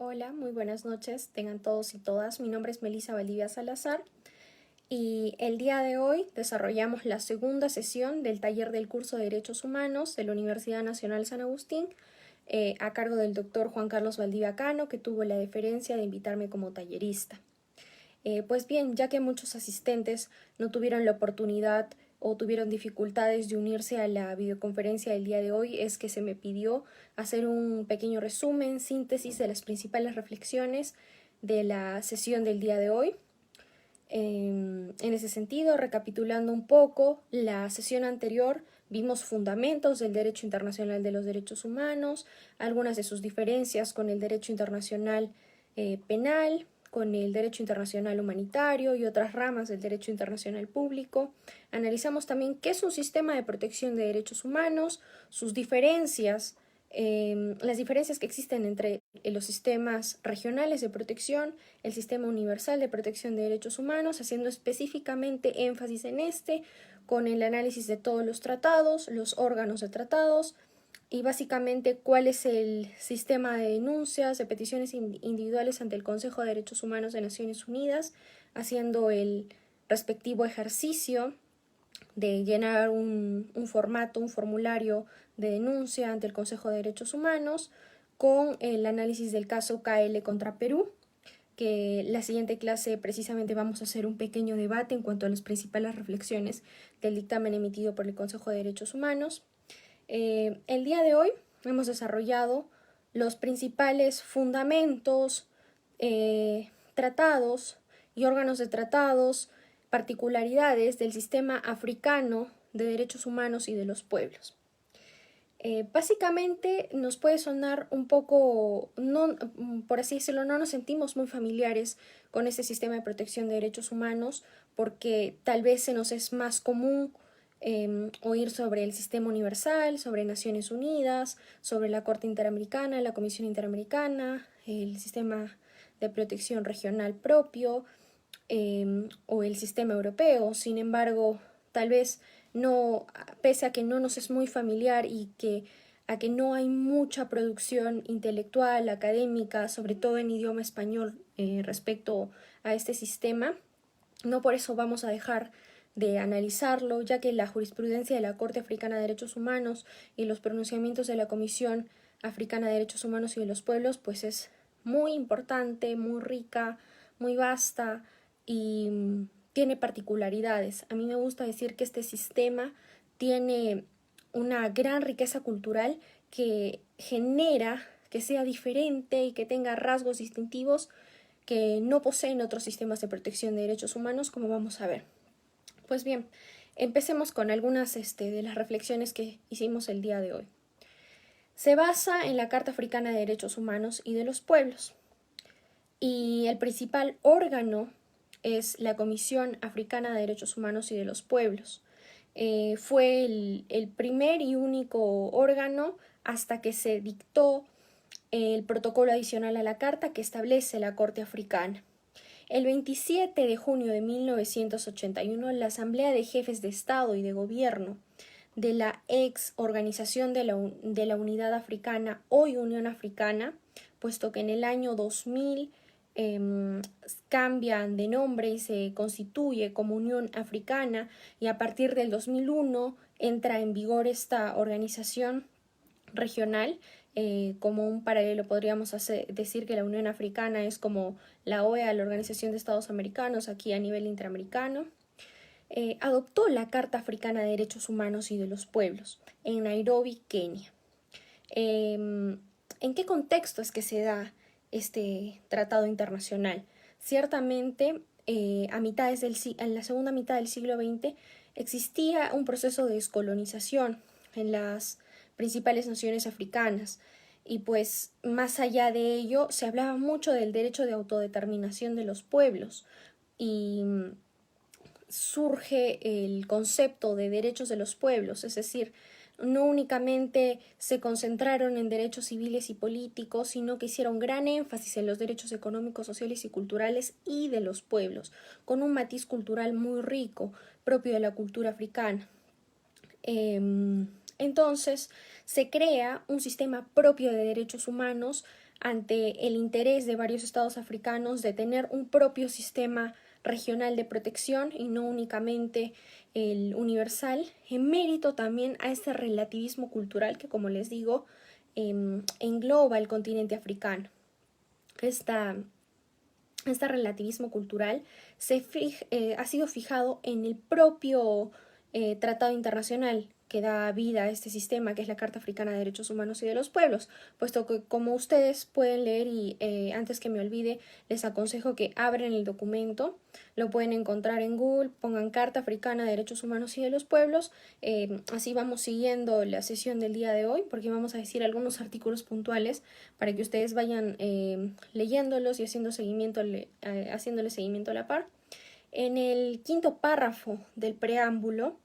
Hola, muy buenas noches, tengan todos y todas. Mi nombre es Melissa Valdivia Salazar y el día de hoy desarrollamos la segunda sesión del taller del curso de Derechos Humanos de la Universidad Nacional San Agustín a cargo del doctor Juan Carlos Valdivia Cano, que tuvo la deferencia de invitarme como tallerista. Pues bien, ya que muchos asistentes no tuvieron la oportunidad o tuvieron dificultades de unirse a la videoconferencia del día de hoy, es que se me pidió hacer un pequeño resumen, síntesis de las principales reflexiones de la sesión del día de hoy. En ese sentido, recapitulando un poco, la sesión anterior vimos fundamentos del derecho internacional de los derechos humanos, algunas de sus diferencias con el derecho internacional penal, con el derecho internacional humanitario y otras ramas del derecho internacional público. Analizamos también qué es un sistema de protección de derechos humanos, sus diferencias, las diferencias que existen entre los sistemas regionales de protección, el sistema universal de protección de derechos humanos, haciendo específicamente énfasis en este, con el análisis de todos los tratados, los órganos de tratados, y básicamente cuál es el sistema de denuncias, de peticiones individuales ante el Consejo de Derechos Humanos de Naciones Unidas, haciendo el respectivo ejercicio de llenar un formato, un formulario de denuncia ante el Consejo de Derechos Humanos, con el análisis del caso KL contra Perú, que la siguiente clase precisamente vamos a hacer un pequeño debate en cuanto a las principales reflexiones del dictamen emitido por el Consejo de Derechos Humanos. El día de hoy hemos desarrollado los principales fundamentos, tratados y órganos de tratados, particularidades del sistema africano de derechos humanos y de los pueblos. Básicamente nos puede sonar un poco, no, por así decirlo, no nos sentimos muy familiares con este sistema de protección de derechos humanos porque tal vez se nos es más común oír sobre el sistema universal, sobre Naciones Unidas, sobre la Corte Interamericana, la Comisión Interamericana, el sistema de protección regional propio o el sistema europeo. Sin embargo, tal vez no, pese a que no nos es muy familiar y a que no hay mucha producción intelectual, académica, sobre todo en idioma español respecto a este sistema, no por eso vamos a dejar de analizarlo, ya que la jurisprudencia de la Corte Africana de Derechos Humanos y los pronunciamientos de la Comisión Africana de Derechos Humanos y de los Pueblos, pues es muy importante, muy rica, muy vasta y tiene particularidades. A mí me gusta decir que este sistema tiene una gran riqueza cultural que genera que sea diferente y que tenga rasgos distintivos que no poseen otros sistemas de protección de derechos humanos, como vamos a ver. Pues bien, empecemos con algunas de las reflexiones que hicimos el día de hoy. Se basa en la Carta Africana de Derechos Humanos y de los Pueblos, y el principal órgano es la Comisión Africana de Derechos Humanos y de los Pueblos. Fue el primer y único órgano hasta que se dictó el protocolo adicional a la Carta que establece la Corte Africana. El 27 de junio de 1981, la Asamblea de Jefes de Estado y de Gobierno de la ex Organización de la Unidad Africana, hoy Unión Africana, puesto que en el año 2000 cambian de nombre y se constituye como Unión Africana, y a partir del 2001 entra en vigor esta organización regional. Como un paralelo podríamos decir que la Unión Africana es como la OEA, la Organización de Estados Americanos, aquí a nivel interamericano. Adoptó la Carta Africana de Derechos Humanos y de los Pueblos en Nairobi, Kenia. ¿En qué contexto es que se da este tratado internacional? Ciertamente, en la segunda mitad del siglo XX existía un proceso de descolonización en las principales naciones africanas, y pues más allá de ello se hablaba mucho del derecho de autodeterminación de los pueblos, y surge el concepto de derechos de los pueblos, es decir, no únicamente se concentraron en derechos civiles y políticos, sino que hicieron gran énfasis en los derechos económicos, sociales y culturales y de los pueblos, con un matiz cultural muy rico, propio de la cultura africana. Entonces, se crea un sistema propio de derechos humanos ante el interés de varios estados africanos de tener un propio sistema regional de protección y no únicamente el universal, en mérito también a este relativismo cultural que, como les digo, engloba el continente africano. Este relativismo cultural ha sido fijado en el propio tratado internacional que da vida a este sistema, que es la Carta Africana de Derechos Humanos y de los Pueblos, puesto que, como ustedes pueden leer, y antes que me olvide, les aconsejo que abran el documento, lo pueden encontrar en Google, pongan Carta Africana de Derechos Humanos y de los Pueblos, así vamos siguiendo la sesión del día de hoy, porque vamos a decir algunos artículos puntuales para que ustedes vayan leyéndolos y haciéndole seguimiento a la par. En el quinto párrafo del preámbulo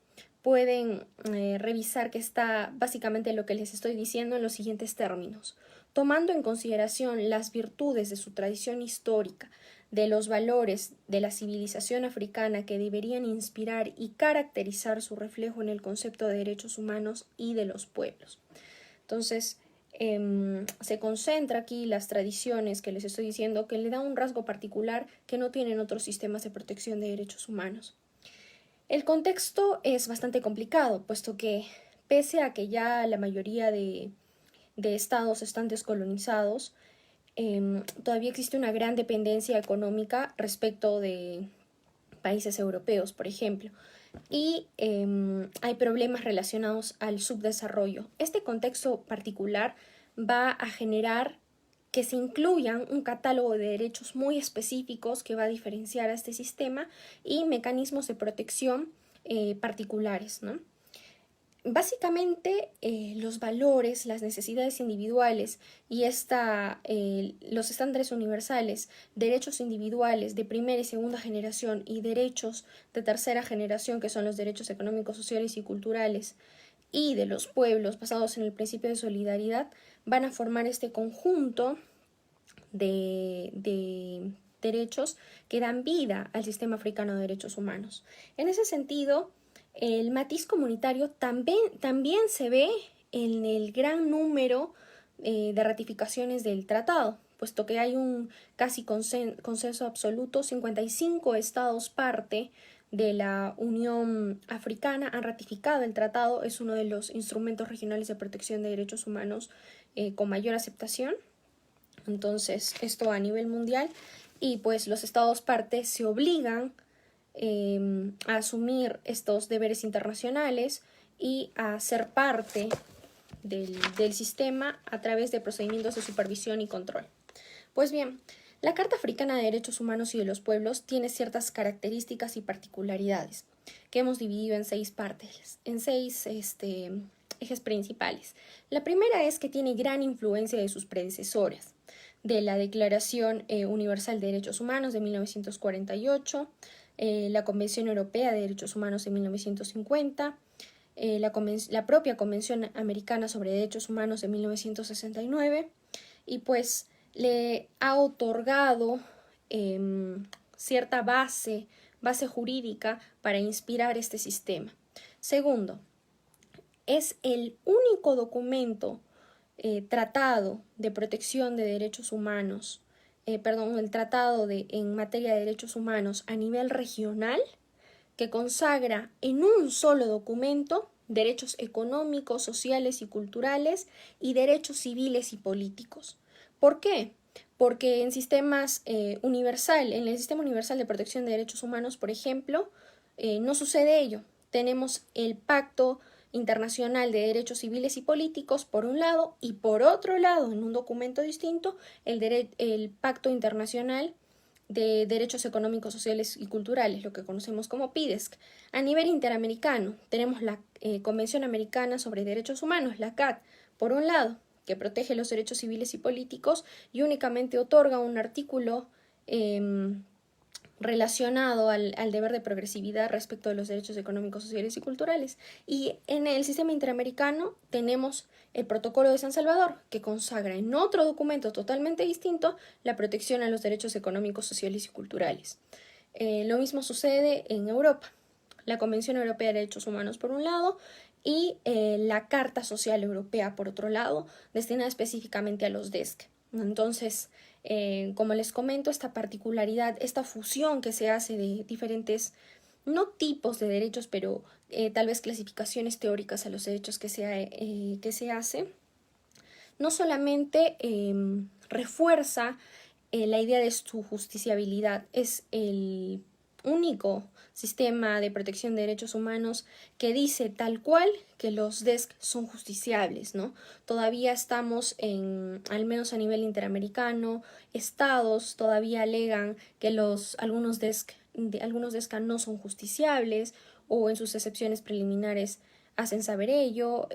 pueden revisar que está básicamente lo que les estoy diciendo en los siguientes términos. Tomando en consideración las virtudes de su tradición histórica, de los valores de la civilización africana que deberían inspirar y caracterizar su reflejo en el concepto de derechos humanos y de los pueblos. Entonces, se concentra aquí las tradiciones que les estoy diciendo, que le da un rasgo particular que no tienen otros sistemas de protección de derechos humanos. El contexto es bastante complicado, puesto que pese a que ya la mayoría de estados están descolonizados, todavía existe una gran dependencia económica respecto de países europeos, por ejemplo, y hay problemas relacionados al subdesarrollo. Este contexto particular va a generar que se incluyan un catálogo de derechos muy específicos que va a diferenciar a este sistema y mecanismos de protección particulares, ¿no? Básicamente, los valores, las necesidades individuales y los estándares universales, derechos individuales de primera y segunda generación y derechos de tercera generación, que son los derechos económicos, sociales y culturales, y de los pueblos basados en el principio de solidaridad, van a formar este conjunto de derechos que dan vida al sistema africano de derechos humanos. En ese sentido, el matiz comunitario también se ve en el gran número de ratificaciones del tratado, puesto que hay un casi consenso absoluto. 55 estados parte de la Unión Africana han ratificado el tratado. Es uno de los instrumentos regionales de protección de derechos humanos con mayor aceptación. Entonces, esto a nivel mundial, y pues los estados partes se obligan a asumir estos deberes internacionales y a ser parte del sistema a través de procedimientos de supervisión y control. Pues bien, la Carta Africana de Derechos Humanos y de los Pueblos tiene ciertas características y particularidades que hemos dividido en 6 partes, en 6 ejes principales. La primera es que tiene gran influencia de sus predecesoras, de la Declaración Universal de Derechos Humanos de 1948, la Convención Europea de Derechos Humanos de 1950, la propia Convención Americana sobre Derechos Humanos de 1969, y pues le ha otorgado cierta base jurídica para inspirar este sistema. Segundo, es el único documento tratado de protección de derechos humanos, el tratado en materia de derechos humanos a nivel regional que consagra en un solo documento derechos económicos, sociales y culturales y derechos civiles y políticos. ¿Por qué? Porque en el sistema universal de protección de derechos humanos, por ejemplo, no sucede ello. Tenemos el Pacto Internacional de Derechos Civiles y Políticos por un lado, y por otro lado, en un documento distinto, el Pacto Internacional de Derechos Económicos, Sociales y Culturales, lo que conocemos como PIDESC. A nivel interamericano, tenemos la Convención Americana sobre Derechos Humanos, la CAT, por un lado, que protege los derechos civiles y políticos y únicamente otorga un artículo relacionado al deber de progresividad respecto de los derechos económicos, sociales y culturales. Y en el sistema interamericano tenemos el Protocolo de San Salvador, que consagra en otro documento totalmente distinto la protección a los derechos económicos, sociales y culturales. Lo mismo sucede en Europa. La Convención Europea de Derechos Humanos por un lado y la Carta Social Europea por otro lado, destinada específicamente a los DESC. Entonces, como les comento, esta particularidad, esta fusión que se hace de diferentes, no tipos de derechos, pero tal vez clasificaciones teóricas a los derechos que se hace, no solamente refuerza la idea de su justiciabilidad, es el único sistema de protección de derechos humanos que dice tal cual que los DESC son justiciables, ¿no? Todavía estamos al menos a nivel interamericano, estados todavía alegan que algunos DESC no son justiciables o en sus excepciones preliminares hacen saber ello.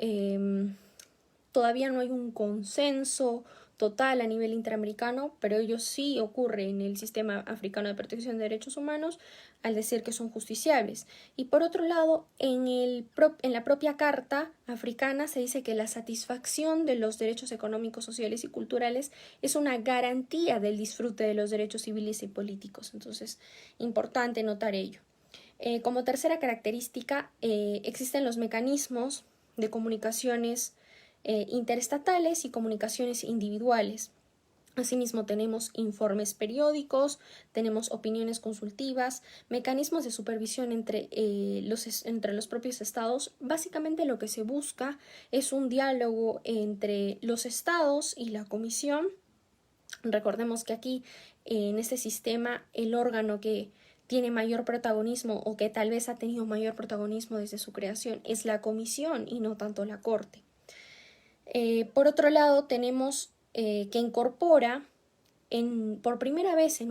Todavía no hay un consenso total a nivel interamericano, pero ello sí ocurre en el sistema africano de protección de derechos humanos al decir que son justiciables. Y por otro lado, en la propia Carta Africana se dice que la satisfacción de los derechos económicos, sociales y culturales es una garantía del disfrute de los derechos civiles y políticos. Entonces, importante notar ello. Como tercera característica, existen los mecanismos de comunicaciones interestatales y comunicaciones individuales. Asimismo, tenemos informes periódicos, tenemos opiniones consultivas, mecanismos de supervisión entre los propios estados. Básicamente lo que se busca es un diálogo entre los estados y la comisión. Recordemos que aquí, en este sistema, el órgano que tiene mayor protagonismo o que tal vez ha tenido mayor protagonismo desde su creación es la comisión y no tanto la corte. Por otro lado, tenemos que se incorpora por primera vez en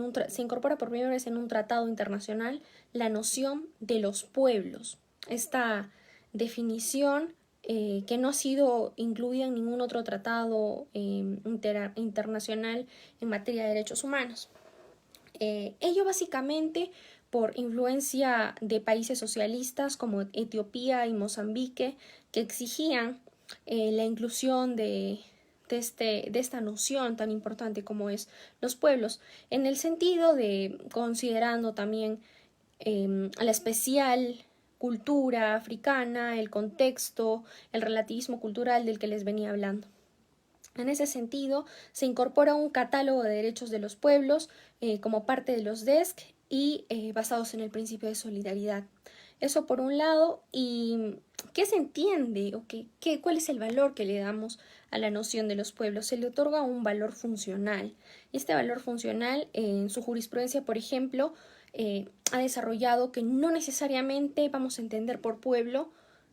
un tratado internacional la noción de los pueblos. Esta definición que no ha sido incluida en ningún otro tratado internacional en materia de derechos humanos. Ello básicamente por influencia de países socialistas como Etiopía y Mozambique, que exigían la inclusión de esta noción tan importante como es los pueblos, en el sentido de considerando también la especial cultura africana, el contexto, el relativismo cultural del que les venía hablando. En ese sentido, se incorpora un catálogo de derechos de los pueblos como parte de los DESC y basados en el principio de solidaridad. Eso por un lado. ¿Y qué se entiende o cuál es el valor que le damos a la noción de los pueblos? Se le otorga un valor funcional. Este valor funcional, en su jurisprudencia, por ejemplo, ha desarrollado que no necesariamente vamos a entender por pueblo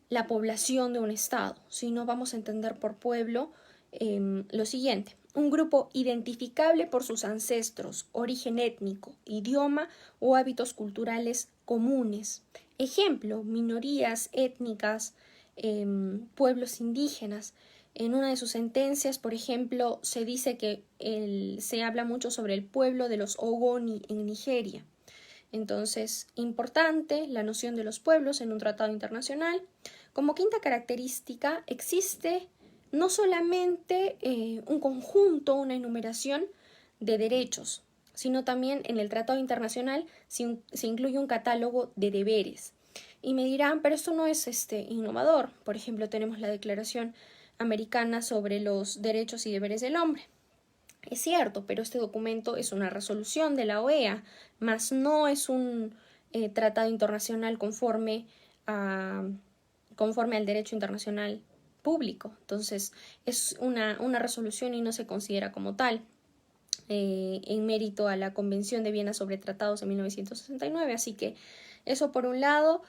la población de un estado, sino vamos a entender por pueblo lo siguiente: un grupo identificable por sus ancestros, origen étnico, idioma o hábitos culturales comunes. Ejemplo, minorías étnicas, pueblos indígenas. En una de sus sentencias, por ejemplo, se dice que se habla mucho sobre el pueblo de los Ogoni en Nigeria. Entonces, importante la noción de los pueblos en un tratado internacional. Como quinta característica, existe no solamente un conjunto, una enumeración de derechos, sino también en el Tratado Internacional se incluye un catálogo de deberes. Y me dirán, pero esto no es innovador. Por ejemplo, tenemos la Declaración Americana sobre los Derechos y Deberes del Hombre. Es cierto, pero este documento es una resolución de la OEA, más no es un tratado internacional conforme al derecho internacional público. Entonces, es una resolución y no se considera como tal, en mérito a la Convención de Viena sobre Tratados de 1969. Así que eso por un lado.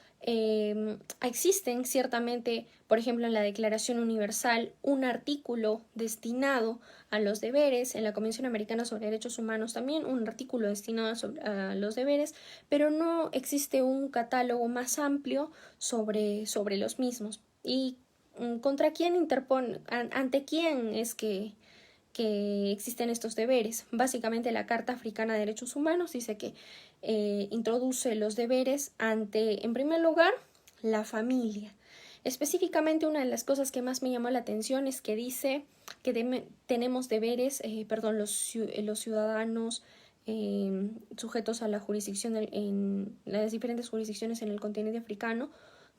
Existen ciertamente, por ejemplo, en la Declaración Universal, un artículo destinado a los deberes, en la Convención Americana sobre Derechos Humanos también un artículo destinado a los deberes, pero no existe un catálogo más amplio sobre los mismos. ¿Y contra quién ante quién es que existen estos deberes? Básicamente la Carta Africana de Derechos Humanos dice que introduce los deberes ante, en primer lugar, la familia. Específicamente, una de las cosas que más me llamó la atención es que dice que tenemos deberes, los ciudadanos sujetos a la jurisdicción en las diferentes jurisdicciones en el continente africano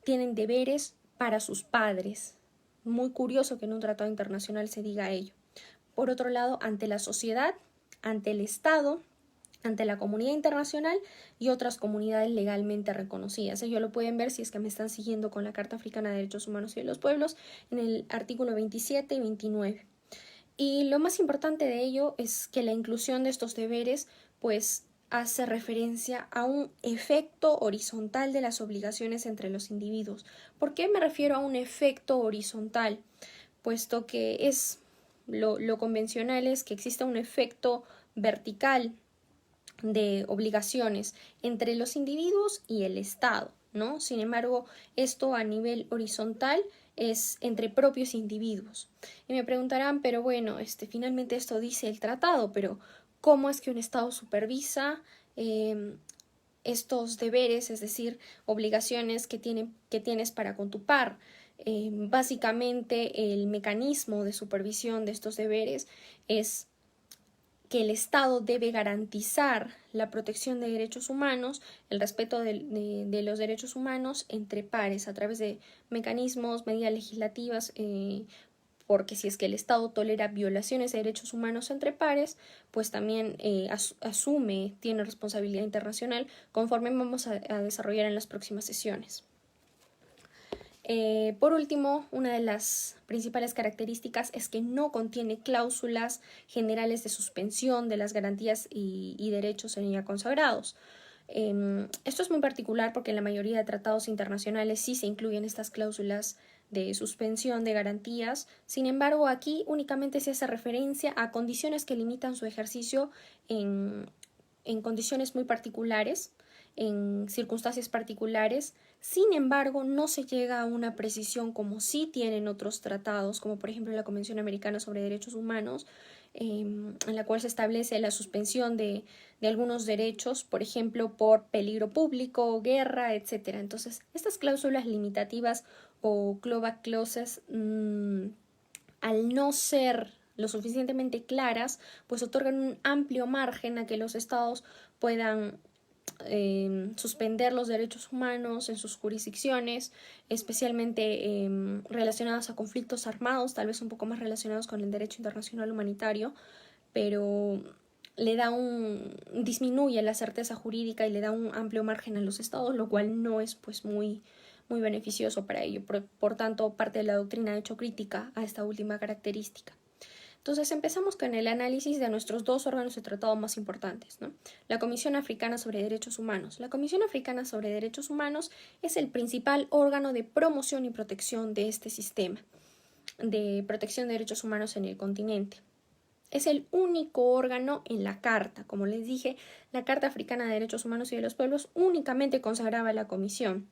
tienen deberes para sus padres. Muy curioso que en un tratado internacional se diga ello. por otro lado, ante la sociedad, ante el Estado, ante la comunidad internacional y otras comunidades legalmente reconocidas. Ello lo pueden ver si es que me están siguiendo con la Carta Africana de Derechos Humanos y de los Pueblos en el artículo 27 y 29. Y lo más importante de ello es que la inclusión de estos deberes pues hace referencia a un efecto horizontal de las obligaciones entre los individuos. ¿Por qué me refiero a un efecto horizontal? Puesto que lo convencional es que exista un efecto vertical de obligaciones entre los individuos y el Estado, ¿no? Sin embargo, esto a nivel horizontal es entre propios individuos. Y me preguntarán, pero bueno, finalmente esto dice el tratado, pero ¿cómo es que un Estado supervisa estos deberes, es decir, obligaciones que tienes para con tu par? Básicamente, el mecanismo de supervisión de estos deberes es que el Estado debe garantizar la protección de derechos humanos, el respeto de los derechos humanos entre pares a través de mecanismos, medidas legislativas, porque si es que el Estado tolera violaciones de derechos humanos entre pares, pues también asume, tiene responsabilidad internacional, conforme vamos a desarrollar en las próximas sesiones. Por último, una de las principales características es que no contiene cláusulas generales de suspensión de las garantías y derechos en ella consagrados. Esto es muy particular porque en la mayoría de tratados internacionales sí se incluyen estas cláusulas de suspensión de garantías. Sin embargo, aquí únicamente se hace referencia a condiciones que limitan su ejercicio en condiciones muy particulares, en circunstancias particulares. Sin embargo, no se llega a una precisión como sí tienen otros tratados, como por ejemplo la Convención Americana sobre Derechos Humanos, en la cual se establece la suspensión de algunos derechos, por ejemplo, por peligro público, guerra, etc. Entonces, estas cláusulas limitativas o clawback clauses, al no ser lo suficientemente claras, pues otorgan un amplio margen a que los estados puedan suspender los derechos humanos en sus jurisdicciones, especialmente relacionados a conflictos armados, tal vez un poco más relacionados con el derecho internacional humanitario, pero disminuye la certeza jurídica y le da un amplio margen a los estados, lo cual no es pues muy beneficioso para ello. Por tanto, parte de la doctrina ha hecho crítica a esta última característica. Entonces empezamos con el análisis de nuestros dos órganos de tratado más importantes, ¿no? La Comisión Africana sobre Derechos Humanos. La Comisión Africana sobre Derechos Humanos es el principal órgano de promoción y protección de este sistema de protección de derechos humanos en el continente. Es el único órgano en la Carta. Como les dije, la Carta Africana de Derechos Humanos y de los Pueblos únicamente consagraba a la Comisión,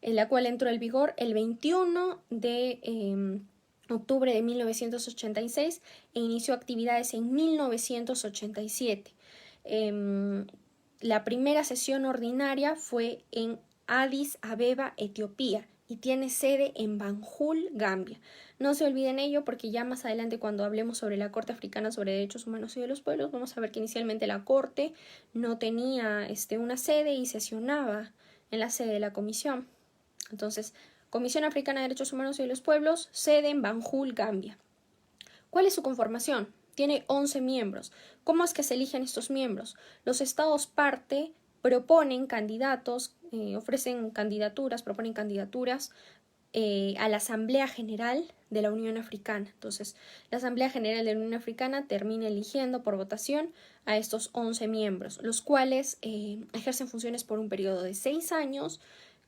en la cual entró en vigor el 21 de octubre de 1986 e inició actividades en 1987. La primera sesión ordinaria fue en Addis Abeba, Etiopía, y tiene sede en Banjul, Gambia. No se olviden ello porque ya más adelante cuando hablemos sobre la Corte Africana sobre Derechos Humanos y de los Pueblos vamos a ver que inicialmente la Corte no tenía una sede y sesionaba en la sede de la Comisión. Entonces, Comisión Africana de Derechos Humanos y de los Pueblos, sede en Banjul, Gambia. ¿Cuál es su conformación? Tiene 11 miembros. ¿Cómo es que se eligen estos miembros? Los estados parte proponen candidatos, ofrecen candidaturas, proponen candidaturas a la Asamblea General de la Unión Africana. Entonces, la Asamblea General de la Unión Africana termina eligiendo por votación a estos 11 miembros, los cuales ejercen funciones por un periodo de 6 años,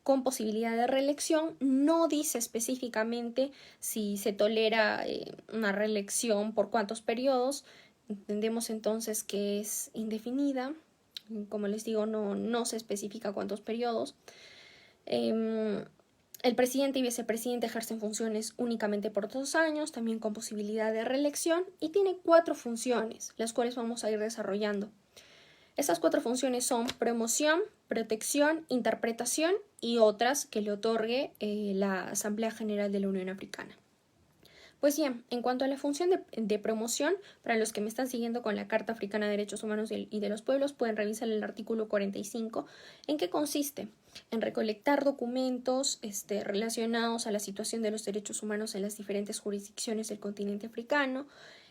con posibilidad de reelección. No dice específicamente si se tolera una reelección por cuántos periodos. Entendemos entonces que es indefinida. Como les digo, no se especifica cuántos periodos. El presidente y vicepresidente ejercen funciones únicamente por 2 años, también con posibilidad de reelección, y tiene 4 funciones, las cuales vamos a ir desarrollando. Estas 4 funciones son promoción, protección, interpretación y otras que le otorgue la Asamblea General de la Unión Africana. Pues bien, en cuanto a la función de promoción, para los que me están siguiendo con la Carta Africana de Derechos Humanos y de los Pueblos, pueden revisar el artículo 45. ¿En qué consiste? En recolectar documentos relacionados a la situación de los derechos humanos en las diferentes jurisdicciones del continente africano,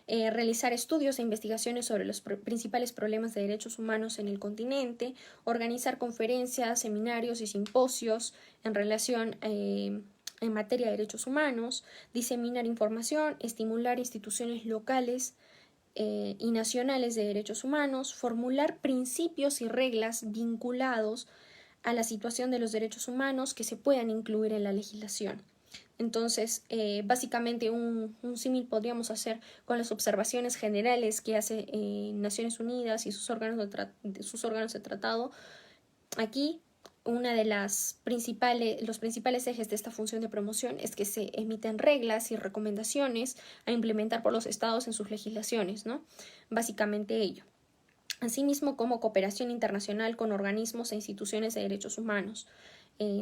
realizar estudios e investigaciones sobre los principales problemas de derechos humanos en el continente, organizar conferencias, seminarios y simposios en relación en materia de derechos humanos, diseminar información, estimular instituciones locales y nacionales de derechos humanos, formular principios y reglas vinculados a la situación de los derechos humanos que se puedan incluir en la legislación. Entonces, básicamente un símil podríamos hacer con las observaciones generales que hace Naciones Unidas y sus órganos de tratado. Aquí, una de los principales ejes de esta función de promoción es que se emiten reglas y recomendaciones a implementar por los estados en sus legislaciones, ¿no? Básicamente ello. Asimismo, como cooperación internacional con organismos e instituciones de derechos humanos.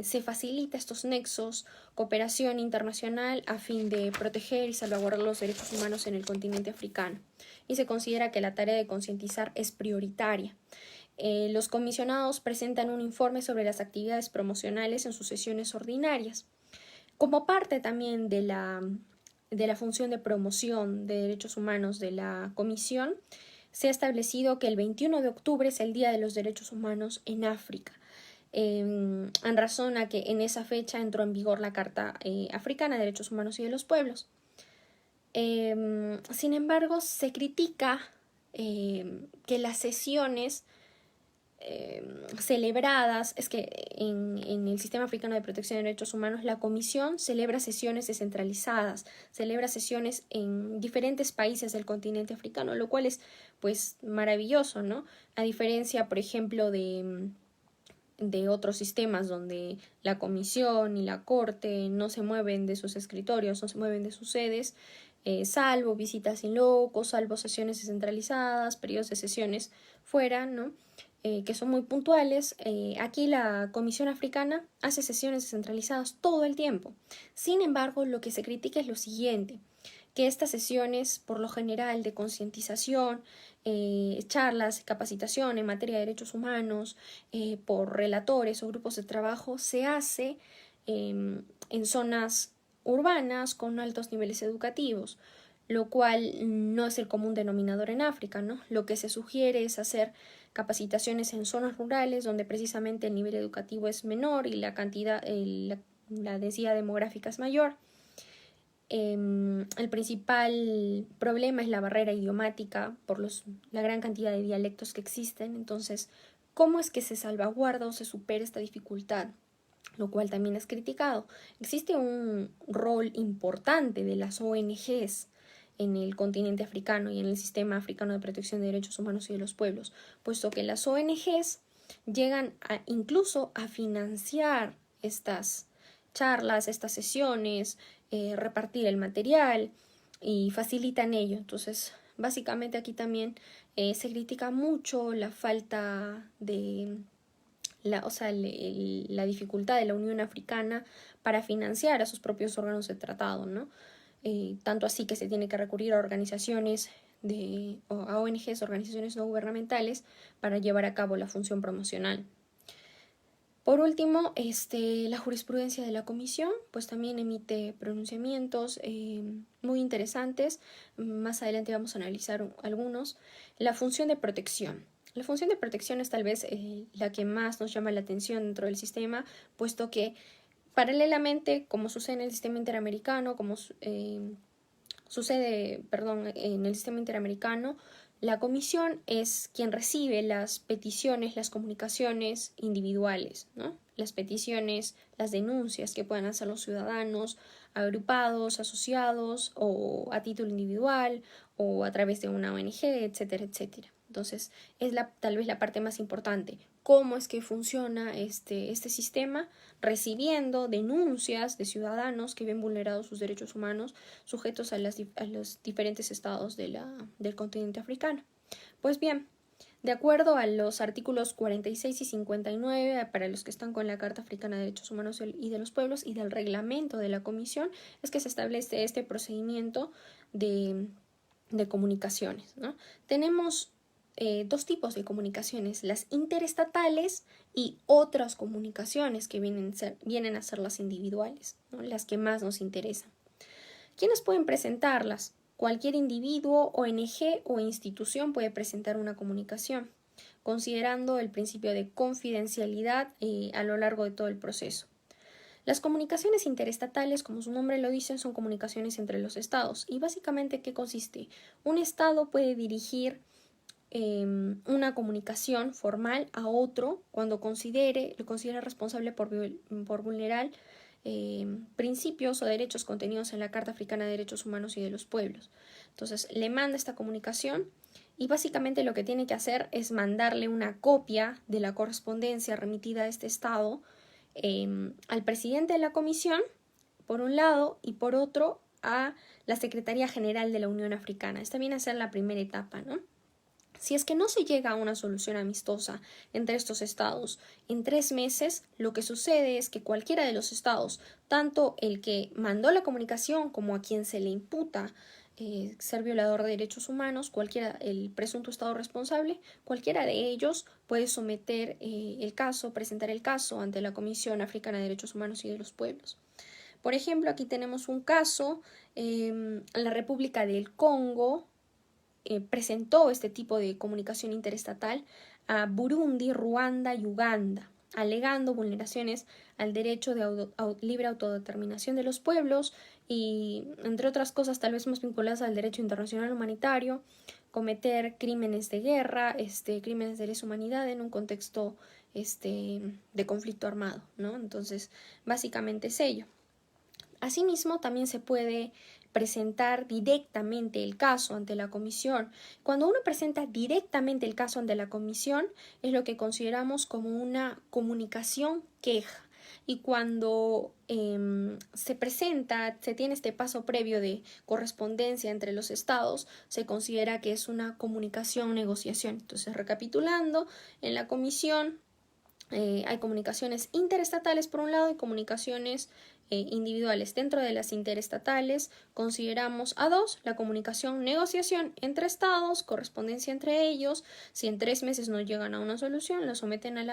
Se facilita estos nexos, cooperación internacional a fin de proteger y salvaguardar los derechos humanos en el continente africano. Y se considera que la tarea de concientizar es prioritaria. Los comisionados presentan un informe sobre las actividades promocionales en sus sesiones ordinarias. Como parte también de la función de promoción de derechos humanos de la Comisión, se ha establecido que el 21 de octubre es el Día de los Derechos Humanos en África, en razón a que en esa fecha entró en vigor la Carta Africana de Derechos Humanos y de los Pueblos. Sin embargo, se critica que las sesiones celebradas, es que en el Sistema Africano de Protección de Derechos Humanos la Comisión celebra sesiones descentralizadas, celebra sesiones en diferentes países del continente africano, lo cual es pues maravilloso, ¿no? A diferencia, por ejemplo, de otros sistemas donde la Comisión y la Corte no se mueven de sus escritorios, no se mueven de sus sedes, salvo visitas in loco, salvo sesiones descentralizadas, periodos de sesiones fuera, ¿no? Que son muy puntuales. Aquí la Comisión Africana hace sesiones descentralizadas todo el tiempo. Sin embargo, lo que se critica es lo siguiente, que estas sesiones, por lo general, de concientización, charlas, capacitación en materia de derechos humanos, por relatores o grupos de trabajo, se hace en zonas urbanas con altos niveles educativos, lo cual no es el común denominador en África, ¿no? Lo que se sugiere es hacer capacitaciones en zonas rurales donde precisamente el nivel educativo es menor y la densidad demográfica es mayor. El principal problema es la barrera idiomática por la gran cantidad de dialectos que existen. Entonces, ¿cómo es que se salvaguarda o se supera esta dificultad? Lo cual también es criticado. Existe un rol importante de las ONGs en el continente africano y en el Sistema Africano de Protección de Derechos Humanos y de los Pueblos, puesto que las ONGs llegan incluso a financiar estas charlas, estas sesiones, repartir el material y facilitan ello. Entonces, básicamente aquí también se critica mucho la falta de la dificultad de la Unión Africana para financiar a sus propios órganos de tratado, ¿no? Tanto así que se tiene que recurrir a organizaciones a ONGs, organizaciones no gubernamentales, para llevar a cabo la función promocional. Por último, la jurisprudencia de la Comisión pues también emite pronunciamientos muy interesantes. Más adelante vamos a analizar algunos. La función de protección. La función de protección es tal vez la que más nos llama la atención dentro del sistema, puesto que paralelamente, como sucede en el sistema interamericano, en el sistema interamericano, la comisión es quien recibe las peticiones, las comunicaciones individuales, ¿no? Las peticiones, las denuncias que puedan hacer los ciudadanos agrupados, asociados o a título individual o a través de una ONG, etcétera, etcétera. Entonces, es tal vez la parte más importante. ¿Cómo es que funciona este sistema? Recibiendo denuncias de ciudadanos que ven vulnerados sus derechos humanos sujetos a los diferentes estados del continente africano. Pues bien, de acuerdo a los artículos 46 y 59, para los que están con la Carta Africana de Derechos Humanos y de los Pueblos y del reglamento de la Comisión, es que se establece este procedimiento de comunicaciones, ¿no? Tenemos dos tipos de comunicaciones, las interestatales y otras comunicaciones que vienen a ser las individuales, ¿no? Las que más nos interesan. ¿Quiénes pueden presentarlas? cualquier individuo, ONG o institución puede presentar una comunicación, considerando el principio de confidencialidad a lo largo de todo el proceso. Las comunicaciones interestatales, como su nombre lo dice, son comunicaciones entre los estados. ¿Y básicamente qué consiste? Un estado puede dirigir una comunicación formal a otro cuando lo considera responsable por vulnerar principios o derechos contenidos en la Carta Africana de Derechos Humanos y de los Pueblos. Entonces, le manda esta comunicación y básicamente lo que tiene que hacer es mandarle una copia de la correspondencia remitida a este estado al presidente de la comisión, por un lado, y por otro, a la Secretaría General de la Unión Africana. Esta viene a ser la primera etapa, ¿no? Si es que no se llega a una solución amistosa entre estos estados en 3 meses, lo que sucede es que cualquiera de los estados, tanto el que mandó la comunicación como a quien se le imputa ser violador de derechos humanos, el presunto estado responsable, cualquiera de ellos puede someter presentar el caso ante la Comisión Africana de Derechos Humanos y de los Pueblos. Por ejemplo, aquí tenemos un caso en la República del Congo. Presentó este tipo de comunicación interestatal a Burundi, Ruanda y Uganda, alegando vulneraciones al derecho de libre autodeterminación de los pueblos y, entre otras cosas, tal vez más vinculadas al derecho internacional humanitario, cometer crímenes de guerra, crímenes de lesa humanidad en un contexto de conflicto armado, ¿no? Entonces, básicamente es ello. Asimismo, también se puede presentar directamente el caso ante la comisión. Cuando uno presenta directamente el caso ante la comisión, es lo que consideramos como una comunicación queja. Y cuando se tiene este paso previo de correspondencia entre los estados, se considera que es una comunicación negociación. Entonces, recapitulando, en la comisión hay comunicaciones interestatales por un lado y comunicaciones individuales. Dentro de las interestatales consideramos a dos: la comunicación negociación entre estados, correspondencia entre ellos. Si en 3 meses no llegan a una solución, lo someten a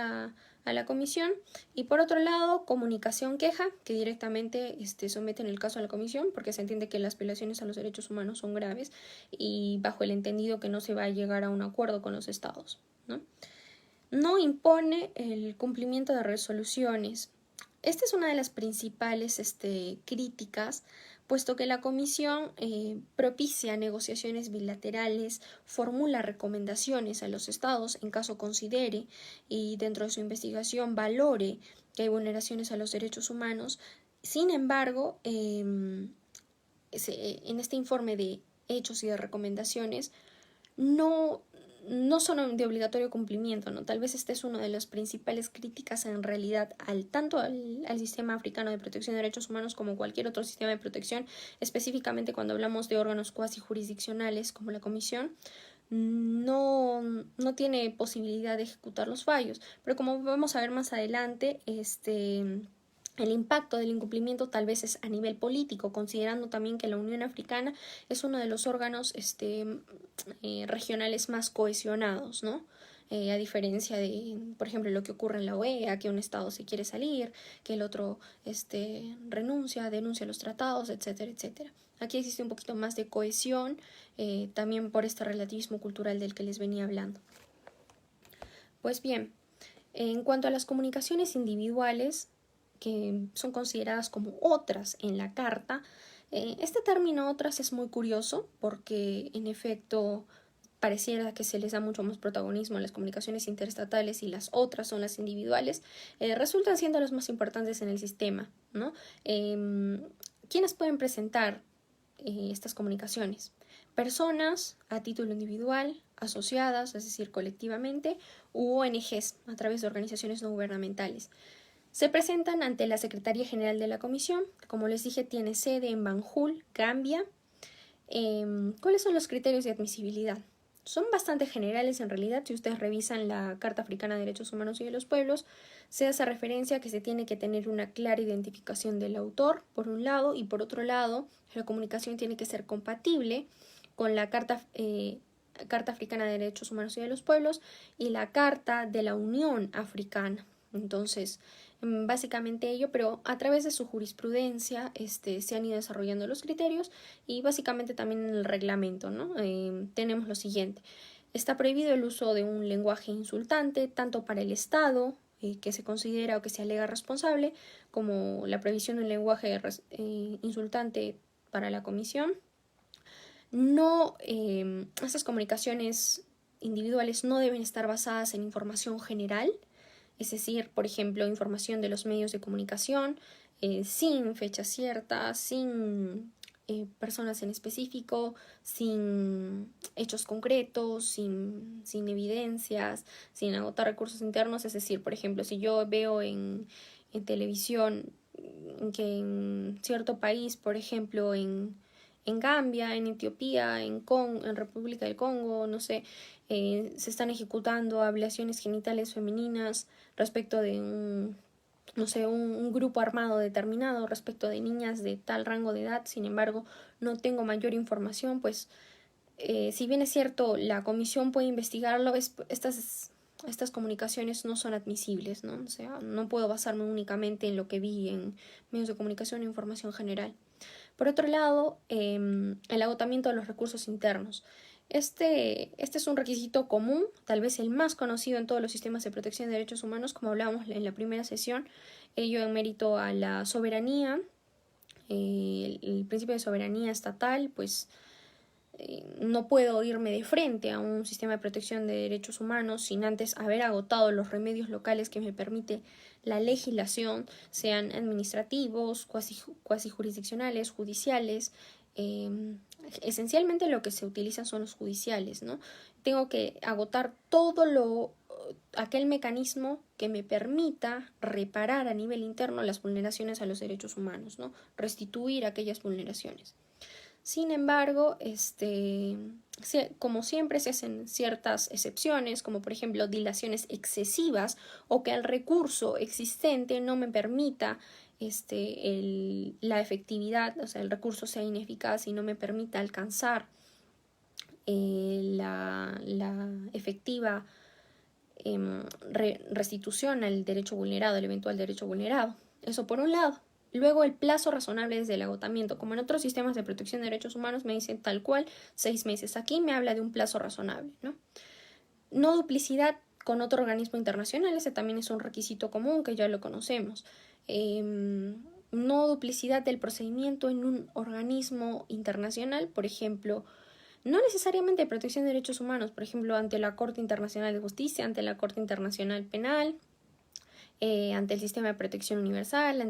la comisión. Y por otro lado, comunicación queja, que directamente someten el caso a la comisión porque se entiende que las violaciones a los derechos humanos son graves y bajo el entendido que no se va a llegar a un acuerdo con los estados, ¿no? No impone el cumplimiento de resoluciones. Esta es una de las principales críticas, puesto que la Comisión propicia negociaciones bilaterales, formula recomendaciones a los estados en caso considere y dentro de su investigación valore que hay vulneraciones a los derechos humanos. Sin embargo, en este informe de hechos y de recomendaciones no son de obligatorio cumplimiento, ¿no? Tal vez esta es una de las principales críticas en realidad tanto al sistema africano de protección de derechos humanos como cualquier otro sistema de protección, específicamente cuando hablamos de órganos cuasi jurisdiccionales como la Comisión. No tiene posibilidad de ejecutar los fallos, pero como vamos a ver más adelante, el impacto del incumplimiento tal vez es a nivel político, considerando también que la Unión Africana es uno de los órganos regionales más cohesionados, ¿no? A diferencia de, por ejemplo, lo que ocurre en la OEA, que un estado se quiere salir, que el otro denuncia los tratados, etcétera, etcétera. Aquí existe un poquito más de cohesión, también por este relativismo cultural del que les venía hablando. Pues bien, en cuanto a las comunicaciones individuales, que son consideradas como otras en la carta, este término otras es muy curioso porque en efecto pareciera que se les da mucho más protagonismo a las comunicaciones interestatales y las otras son las individuales, resultan siendo las más importantes en el sistema, ¿no? ¿Quiénes pueden presentar estas comunicaciones? Personas a título individual, asociadas, es decir, colectivamente, u ONGs a través de organizaciones no gubernamentales. Se presentan ante la Secretaría General de la Comisión. Como les dije, tiene sede en Banjul, Gambia. ¿Cuáles son los criterios de admisibilidad? Son bastante generales en realidad. Si ustedes revisan la Carta Africana de Derechos Humanos y de los Pueblos, se hace referencia a que se tiene que tener una clara identificación del autor, por un lado, y por otro lado, la comunicación tiene que ser compatible con la Carta Africana de Derechos Humanos y de los Pueblos y la Carta de la Unión Africana. Entonces, básicamente ello, pero a través de su jurisprudencia se han ido desarrollando los criterios y básicamente también en el reglamento, ¿no? Tenemos lo siguiente. Está prohibido el uso de un lenguaje insultante, tanto para el Estado, que se considera o que se alega responsable, como la prohibición de un lenguaje insultante para la comisión. No, estas comunicaciones individuales no deben estar basadas en información general, es decir, por ejemplo, información de los medios de comunicación, sin fecha cierta, sin personas en específico, sin hechos concretos, sin evidencias, sin agotar recursos internos. Es decir, por ejemplo, si yo veo en televisión que en cierto país, por ejemplo, en Gambia, en Etiopía, en República del Congo, no sé, se están ejecutando ablaciones genitales femeninas respecto de no sé, un grupo armado determinado, respecto de niñas de tal rango de edad. Sin embargo, no tengo mayor información, pues si bien es cierto, la comisión puede investigarlo, estas comunicaciones no son admisibles, ¿no? O sea, no puedo basarme únicamente en lo que vi en medios de comunicación e información general. Por otro lado, el agotamiento de los recursos internos. Este es un requisito común, tal vez el más conocido en todos los sistemas de protección de derechos humanos, como hablábamos en la primera sesión, ello en mérito a la soberanía, el principio de soberanía estatal, pues no puedo irme de frente a un sistema de protección de derechos humanos sin antes haber agotado los remedios locales que me permite la legislación, sean administrativos, cuasi jurisdiccionales, judiciales. Esencialmente lo que se utiliza son los judiciales, ¿no? Tengo que agotar aquel mecanismo que me permita reparar a nivel interno las vulneraciones a los derechos humanos, ¿no? Restituir aquellas vulneraciones. Sin embargo, como siempre se hacen ciertas excepciones, como por ejemplo dilaciones excesivas o que el recurso existente no me permita la efectividad, o sea, el recurso sea ineficaz y no me permita alcanzar la efectiva restitución al derecho vulnerado, al eventual derecho vulnerado. Eso por un lado. Luego el plazo razonable desde el agotamiento. Como en otros sistemas de protección de derechos humanos me dicen tal cual 6 meses. Aquí me habla de un plazo razonable, ¿no? No duplicidad con otro organismo internacional. Ese también es un requisito común que ya lo conocemos. No duplicidad del procedimiento en un organismo internacional. Por ejemplo, no necesariamente de protección de derechos humanos. Por ejemplo, ante la Corte Internacional de Justicia, ante la Corte Internacional Penal, ante el sistema de protección universal,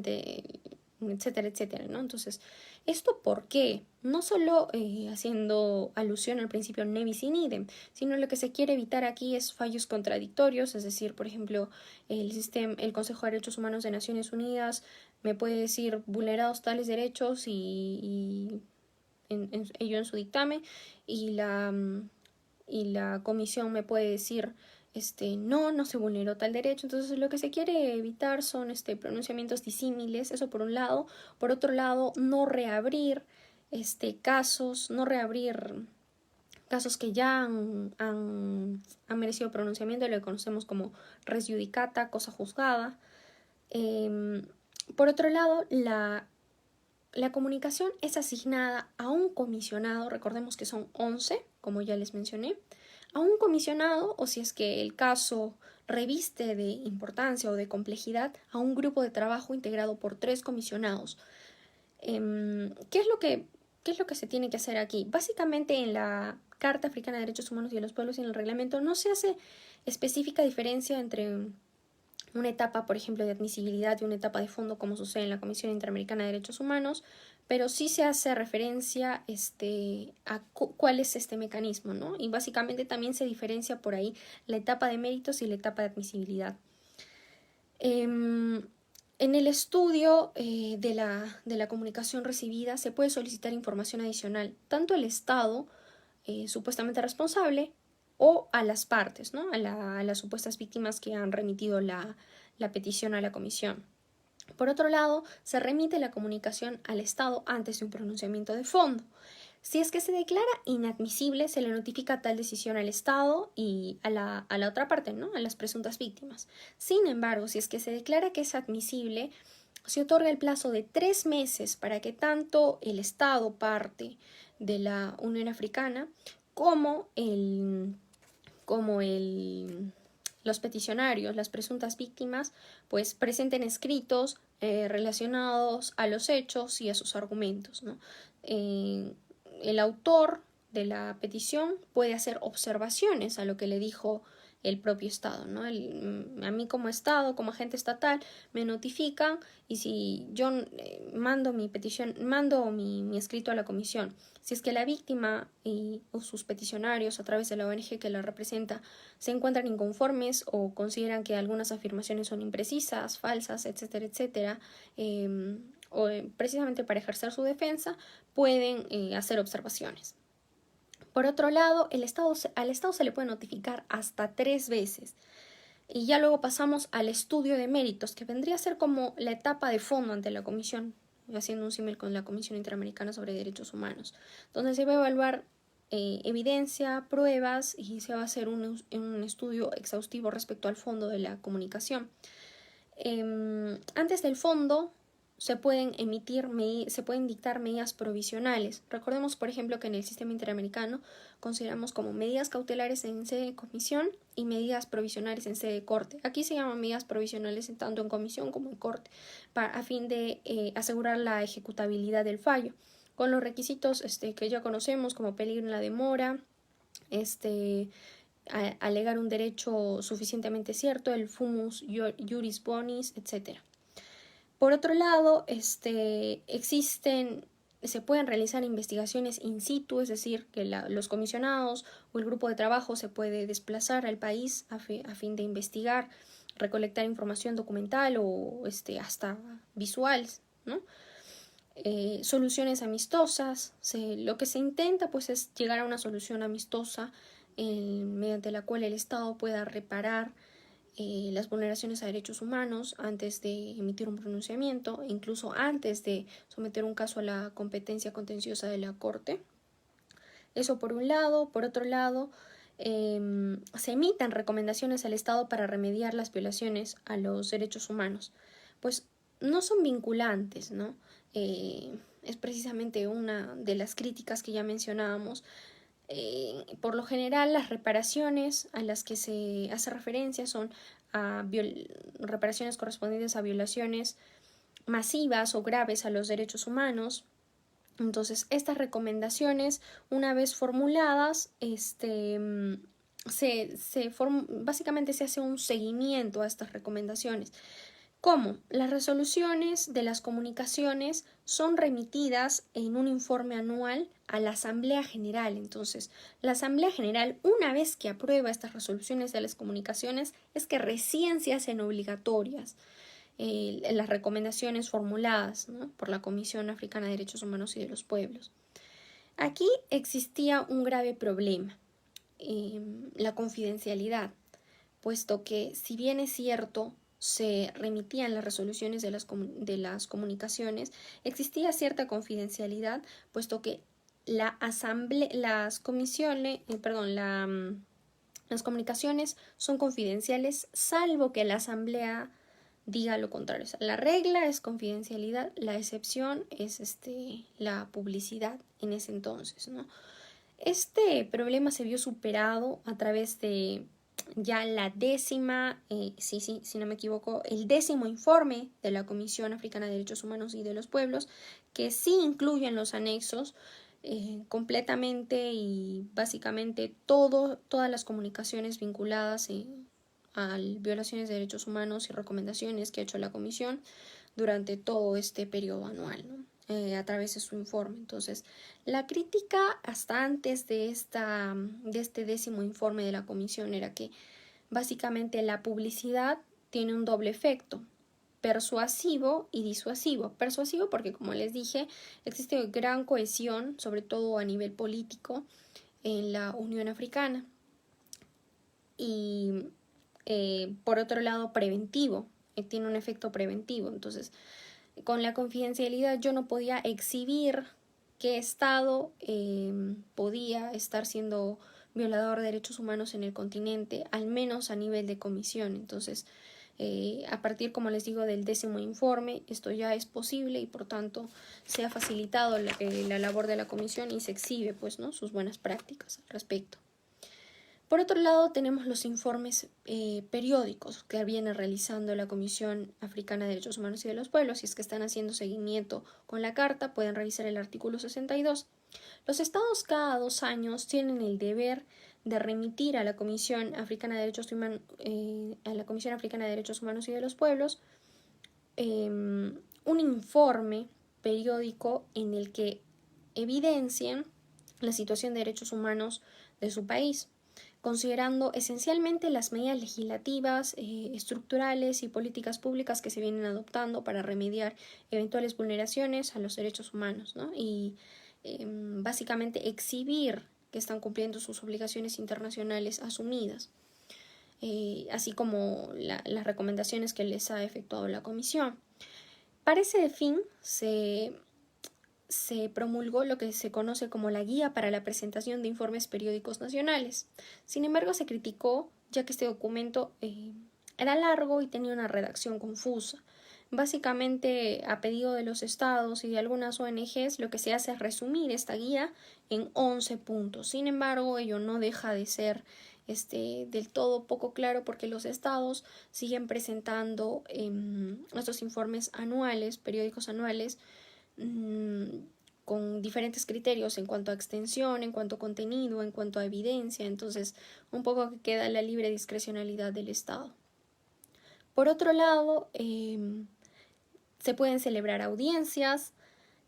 etcétera, etcétera, ¿no? Entonces, ¿esto por qué? No solo haciendo alusión al principio ne bis in idem, sino lo que se quiere evitar aquí es fallos contradictorios, es decir, por ejemplo, el Consejo de Derechos Humanos de Naciones Unidas me puede decir vulnerados tales derechos y ello en su dictamen, y la comisión me puede decir no se vulneró tal derecho. Entonces lo que se quiere evitar son pronunciamientos disímiles, eso por un lado. Por otro lado, no reabrir casos que ya han merecido pronunciamiento, lo que conocemos como res judicata, cosa juzgada. Por otro lado, la comunicación es asignada a un comisionado, recordemos que son 11, como ya les mencioné, a un comisionado, o si es que el caso reviste de importancia o de complejidad, a un grupo de trabajo integrado por 3 comisionados. ¿Qué es lo que se tiene que hacer aquí? Básicamente en la Carta Africana de Derechos Humanos y de los Pueblos y en el reglamento no se hace específica diferencia entre una etapa, por ejemplo, de admisibilidad y una etapa de fondo, como sucede en la Comisión Interamericana de Derechos Humanos, pero sí se hace referencia a cuál es este mecanismo, ¿no? Y básicamente también se diferencia por ahí la etapa de méritos y la etapa de admisibilidad. En el estudio de la comunicación recibida se puede solicitar información adicional, tanto al Estado supuestamente responsable o a las partes, ¿no? a las supuestas víctimas que han remitido la petición a la comisión. Por otro lado, se remite la comunicación al Estado antes de un pronunciamiento de fondo. Si es que se declara inadmisible, se le notifica tal decisión al Estado y a la otra parte, ¿no? A las presuntas víctimas. Sin embargo, si es que se declara que es admisible, se otorga el plazo de 3 meses para que tanto el Estado parte de la Unión Africana como los peticionarios, las presuntas víctimas, pues presenten escritos relacionados a los hechos y a sus argumentos, ¿no? El autor de la petición puede hacer observaciones a lo que le dijo el propio Estado, ¿no? A mí como Estado, como agente estatal, me notifican y si yo mando mi petición, mando mi escrito a la comisión, si es que la víctima o sus peticionarios a través de la ONG que la representa se encuentran inconformes o consideran que algunas afirmaciones son imprecisas, falsas, etcétera, etcétera, precisamente para ejercer su defensa, pueden hacer observaciones. Por otro lado, al Estado se le puede notificar hasta 3 veces. Y ya luego pasamos al estudio de méritos, que vendría a ser como la etapa de fondo ante la Comisión, haciendo un símil con la Comisión Interamericana sobre Derechos Humanos, donde se va a evaluar evidencia, pruebas y se va a hacer un estudio exhaustivo respecto al fondo de la comunicación. Antes del fondo se pueden dictar medidas provisionales. Recordemos, por ejemplo, que en el sistema interamericano consideramos como medidas cautelares en sede de comisión y medidas provisionales en sede de corte. Aquí se llaman medidas provisionales tanto en comisión como en corte, a fin de asegurar la ejecutabilidad del fallo, con los requisitos que ya conocemos como peligro en la demora, alegar un derecho suficientemente cierto, el fumus iuris bonis, etc. Por otro lado, se pueden realizar investigaciones in situ, es decir, que los comisionados o el grupo de trabajo se puede desplazar al país a fin de investigar, recolectar información documental o hasta visuales, ¿no? Soluciones amistosas. Lo que se intenta pues es llegar a una solución amistosa mediante la cual el Estado pueda reparar las vulneraciones a derechos humanos antes de emitir un pronunciamiento, incluso antes de someter un caso a la competencia contenciosa de la Corte. Eso por un lado. Por otro lado, se emitan recomendaciones al Estado para remediar las violaciones a los derechos humanos. Pues no son vinculantes, ¿no? Es precisamente una de las críticas que ya mencionábamos. Por lo general, las reparaciones a las que se hace referencia son reparaciones correspondientes a violaciones masivas o graves a los derechos humanos. Entonces, estas recomendaciones, una vez formuladas, básicamente se hace un seguimiento a estas recomendaciones. ¿Cómo? Las resoluciones de las comunicaciones son remitidas en un informe anual a la Asamblea General. Entonces, la Asamblea General, una vez que aprueba estas resoluciones de las comunicaciones, es que recién se hacen obligatorias las recomendaciones formuladas, ¿no?, por la Comisión Africana de Derechos Humanos y de los Pueblos. Aquí existía un grave problema, la confidencialidad, puesto que, si bien es cierto, se remitían las resoluciones de las comunicaciones, existía cierta confidencialidad, puesto que las comunicaciones son confidenciales, salvo que la asamblea diga lo contrario. O sea, la regla es confidencialidad, la excepción es la publicidad en ese entonces, ¿no? Este problema se vio superado a través de ya la décima, si no me equivoco, el 10º informe de la Comisión Africana de Derechos Humanos y de los Pueblos, que sí incluyen los anexos completamente y básicamente todas las comunicaciones vinculadas a violaciones de derechos humanos y recomendaciones que ha hecho la Comisión durante todo este periodo anual, ¿no?, a través de su informe. Entonces, la crítica hasta antes de este 10º informe de la Comisión era que básicamente la publicidad tiene un doble efecto, persuasivo y disuasivo. Persuasivo porque, como les dije, existe gran cohesión, sobre todo a nivel político, en la Unión Africana. Y por otro lado, preventivo, tiene un efecto preventivo. Entonces, con la confidencialidad yo no podía exhibir qué Estado podía estar siendo violador de derechos humanos en el continente, al menos a nivel de comisión. Entonces, a partir, como les digo, del 10º informe, esto ya es posible y por tanto se ha facilitado la labor de la comisión y se exhibe pues, ¿no?, sus buenas prácticas al respecto. Por otro lado, tenemos los informes periódicos que viene realizando la Comisión Africana de Derechos Humanos y de los Pueblos. Si es que están haciendo seguimiento con la Carta, pueden revisar el artículo 62. Los estados cada 2 años tienen el deber de remitir a la Comisión Africana de Derechos Humanos, y de los Pueblos un informe periódico en el que evidencien la situación de derechos humanos de su país, considerando esencialmente las medidas legislativas, estructurales y políticas públicas que se vienen adoptando para remediar eventuales vulneraciones a los derechos humanos, ¿no? Y básicamente exhibir que están cumpliendo sus obligaciones internacionales asumidas, así como las recomendaciones que les ha efectuado la Comisión. Para ese fin se promulgó lo que se conoce como la Guía para la presentación de informes periódicos nacionales. Sin embargo, se criticó ya que este documento era largo y tenía una redacción confusa. Básicamente, a pedido de los estados y de algunas ONGs, lo que se hace es resumir esta guía en 11 puntos. Sin embargo, ello no deja de ser del todo poco claro porque los estados siguen presentando estos informes anuales, periódicos anuales, con diferentes criterios en cuanto a extensión, en cuanto a contenido, en cuanto a evidencia. Entonces, un poco que queda la libre discrecionalidad del Estado. Por otro lado, se pueden celebrar audiencias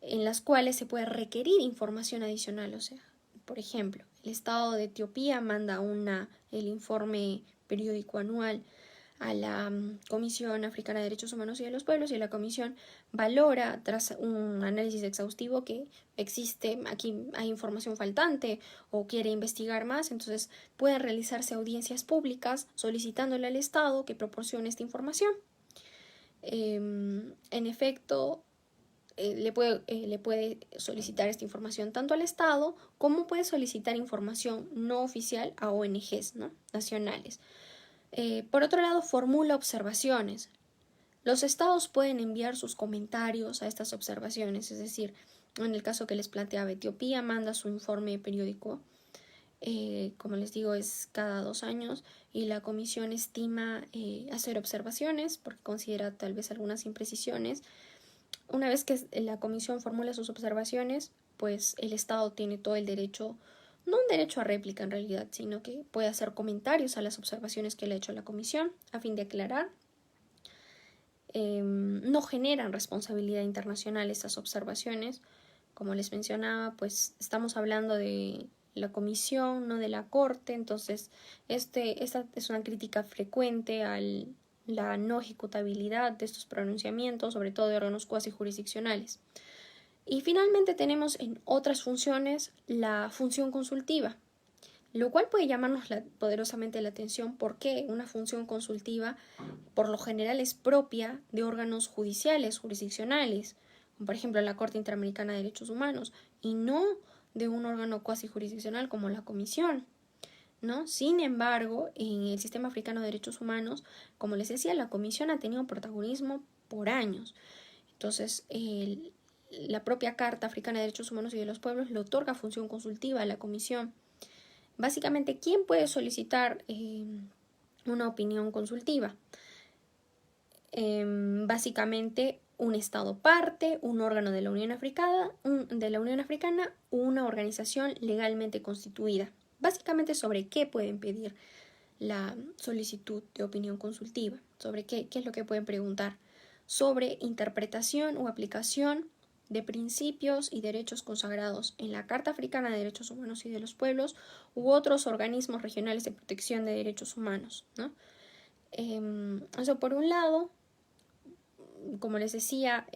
en las cuales se puede requerir información adicional. O sea, por ejemplo, el Estado de Etiopía manda el informe periódico anual a la Comisión Africana de Derechos Humanos y de los Pueblos, y la Comisión valora, tras un análisis exhaustivo, que aquí hay información faltante o quiere investigar más. Entonces pueden realizarse audiencias públicas solicitándole al Estado que proporcione esta información. En efecto, le puede solicitar esta información tanto al Estado como puede solicitar información no oficial a ONGs, ¿no?, nacionales. Por otro lado, formula observaciones. Los estados pueden enviar sus comentarios a estas observaciones, es decir, en el caso que les planteaba, Etiopía manda su informe periódico, como les digo, es cada 2 años, y la comisión estima hacer observaciones porque considera tal vez algunas imprecisiones. Una vez que la comisión formula sus observaciones, pues el Estado tiene todo el derecho, no un derecho a réplica en realidad, sino que puede hacer comentarios a las observaciones que le ha hecho la comisión a fin de aclarar. No generan responsabilidad internacional estas observaciones. Como les mencionaba, pues estamos hablando de la comisión, no de la corte. Entonces, esta es una crítica frecuente a la no ejecutabilidad de estos pronunciamientos, sobre todo de órganos cuasi jurisdiccionales. Y finalmente tenemos en otras funciones la función consultiva, lo cual puede llamarnos poderosamente la atención porque una función consultiva por lo general es propia de órganos judiciales, jurisdiccionales, como por ejemplo la Corte Interamericana de Derechos Humanos, y no de un órgano cuasi jurisdiccional como la Comisión, ¿no? Sin embargo, en el sistema africano de derechos humanos, como les decía, la Comisión ha tenido protagonismo por años. Entonces, la propia Carta Africana de Derechos Humanos y de los Pueblos le otorga función consultiva a la Comisión. Básicamente, ¿quién puede solicitar una opinión consultiva? Básicamente, un Estado parte, un órgano de la Unión Africana, una organización legalmente constituida. Básicamente, ¿sobre qué pueden pedir la solicitud de opinión consultiva? ¿Sobre qué es lo que pueden preguntar? Sobre interpretación o aplicación de principios y derechos consagrados en la Carta Africana de Derechos Humanos y de los Pueblos u otros organismos regionales de protección de derechos humanos, ¿no? Eso por un lado. Como les decía,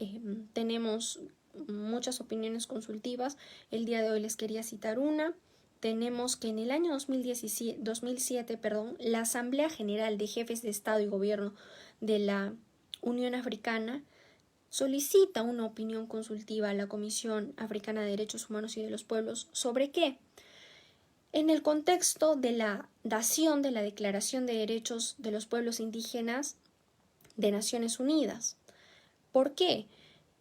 tenemos muchas opiniones consultivas. El día de hoy les quería citar una. Tenemos que en el año 2007, la Asamblea General de Jefes de Estado y Gobierno de la Unión Africana solicita una opinión consultiva a la Comisión Africana de Derechos Humanos y de los Pueblos. ¿Sobre qué? En el contexto de la dación de la Declaración de Derechos de los Pueblos Indígenas de Naciones Unidas. ¿Por qué?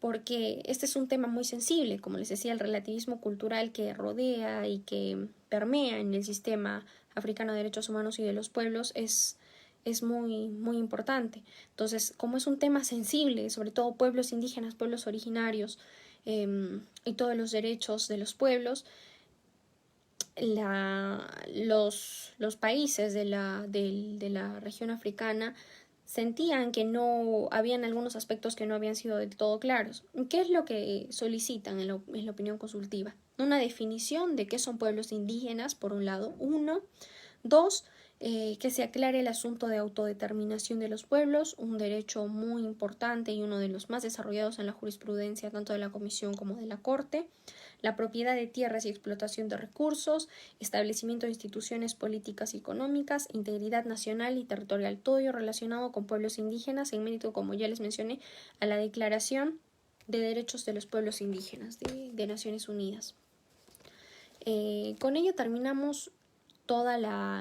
Porque este es un tema muy sensible, como les decía, el relativismo cultural que rodea y que permea en el sistema africano de derechos humanos y de los pueblos es muy, muy importante. Entonces, como es un tema sensible, sobre todo pueblos indígenas, pueblos originarios y todos los derechos de los pueblos, los países de la región africana sentían que no habían algunos aspectos que no habían sido del todo claros. ¿Qué es lo que solicitan en la opinión consultiva? Una definición de qué son pueblos indígenas, por un lado, uno. Dos, que se aclare el asunto de autodeterminación de los pueblos, un derecho muy importante y uno de los más desarrollados en la jurisprudencia tanto de la Comisión como de la Corte. La propiedad de tierras y explotación de recursos, establecimiento de instituciones políticas y económicas, integridad nacional y territorial, todo ello relacionado con pueblos indígenas en mérito, como ya les mencioné, a la Declaración de Derechos de los Pueblos Indígenas de Naciones Unidas. Con ello terminamos todo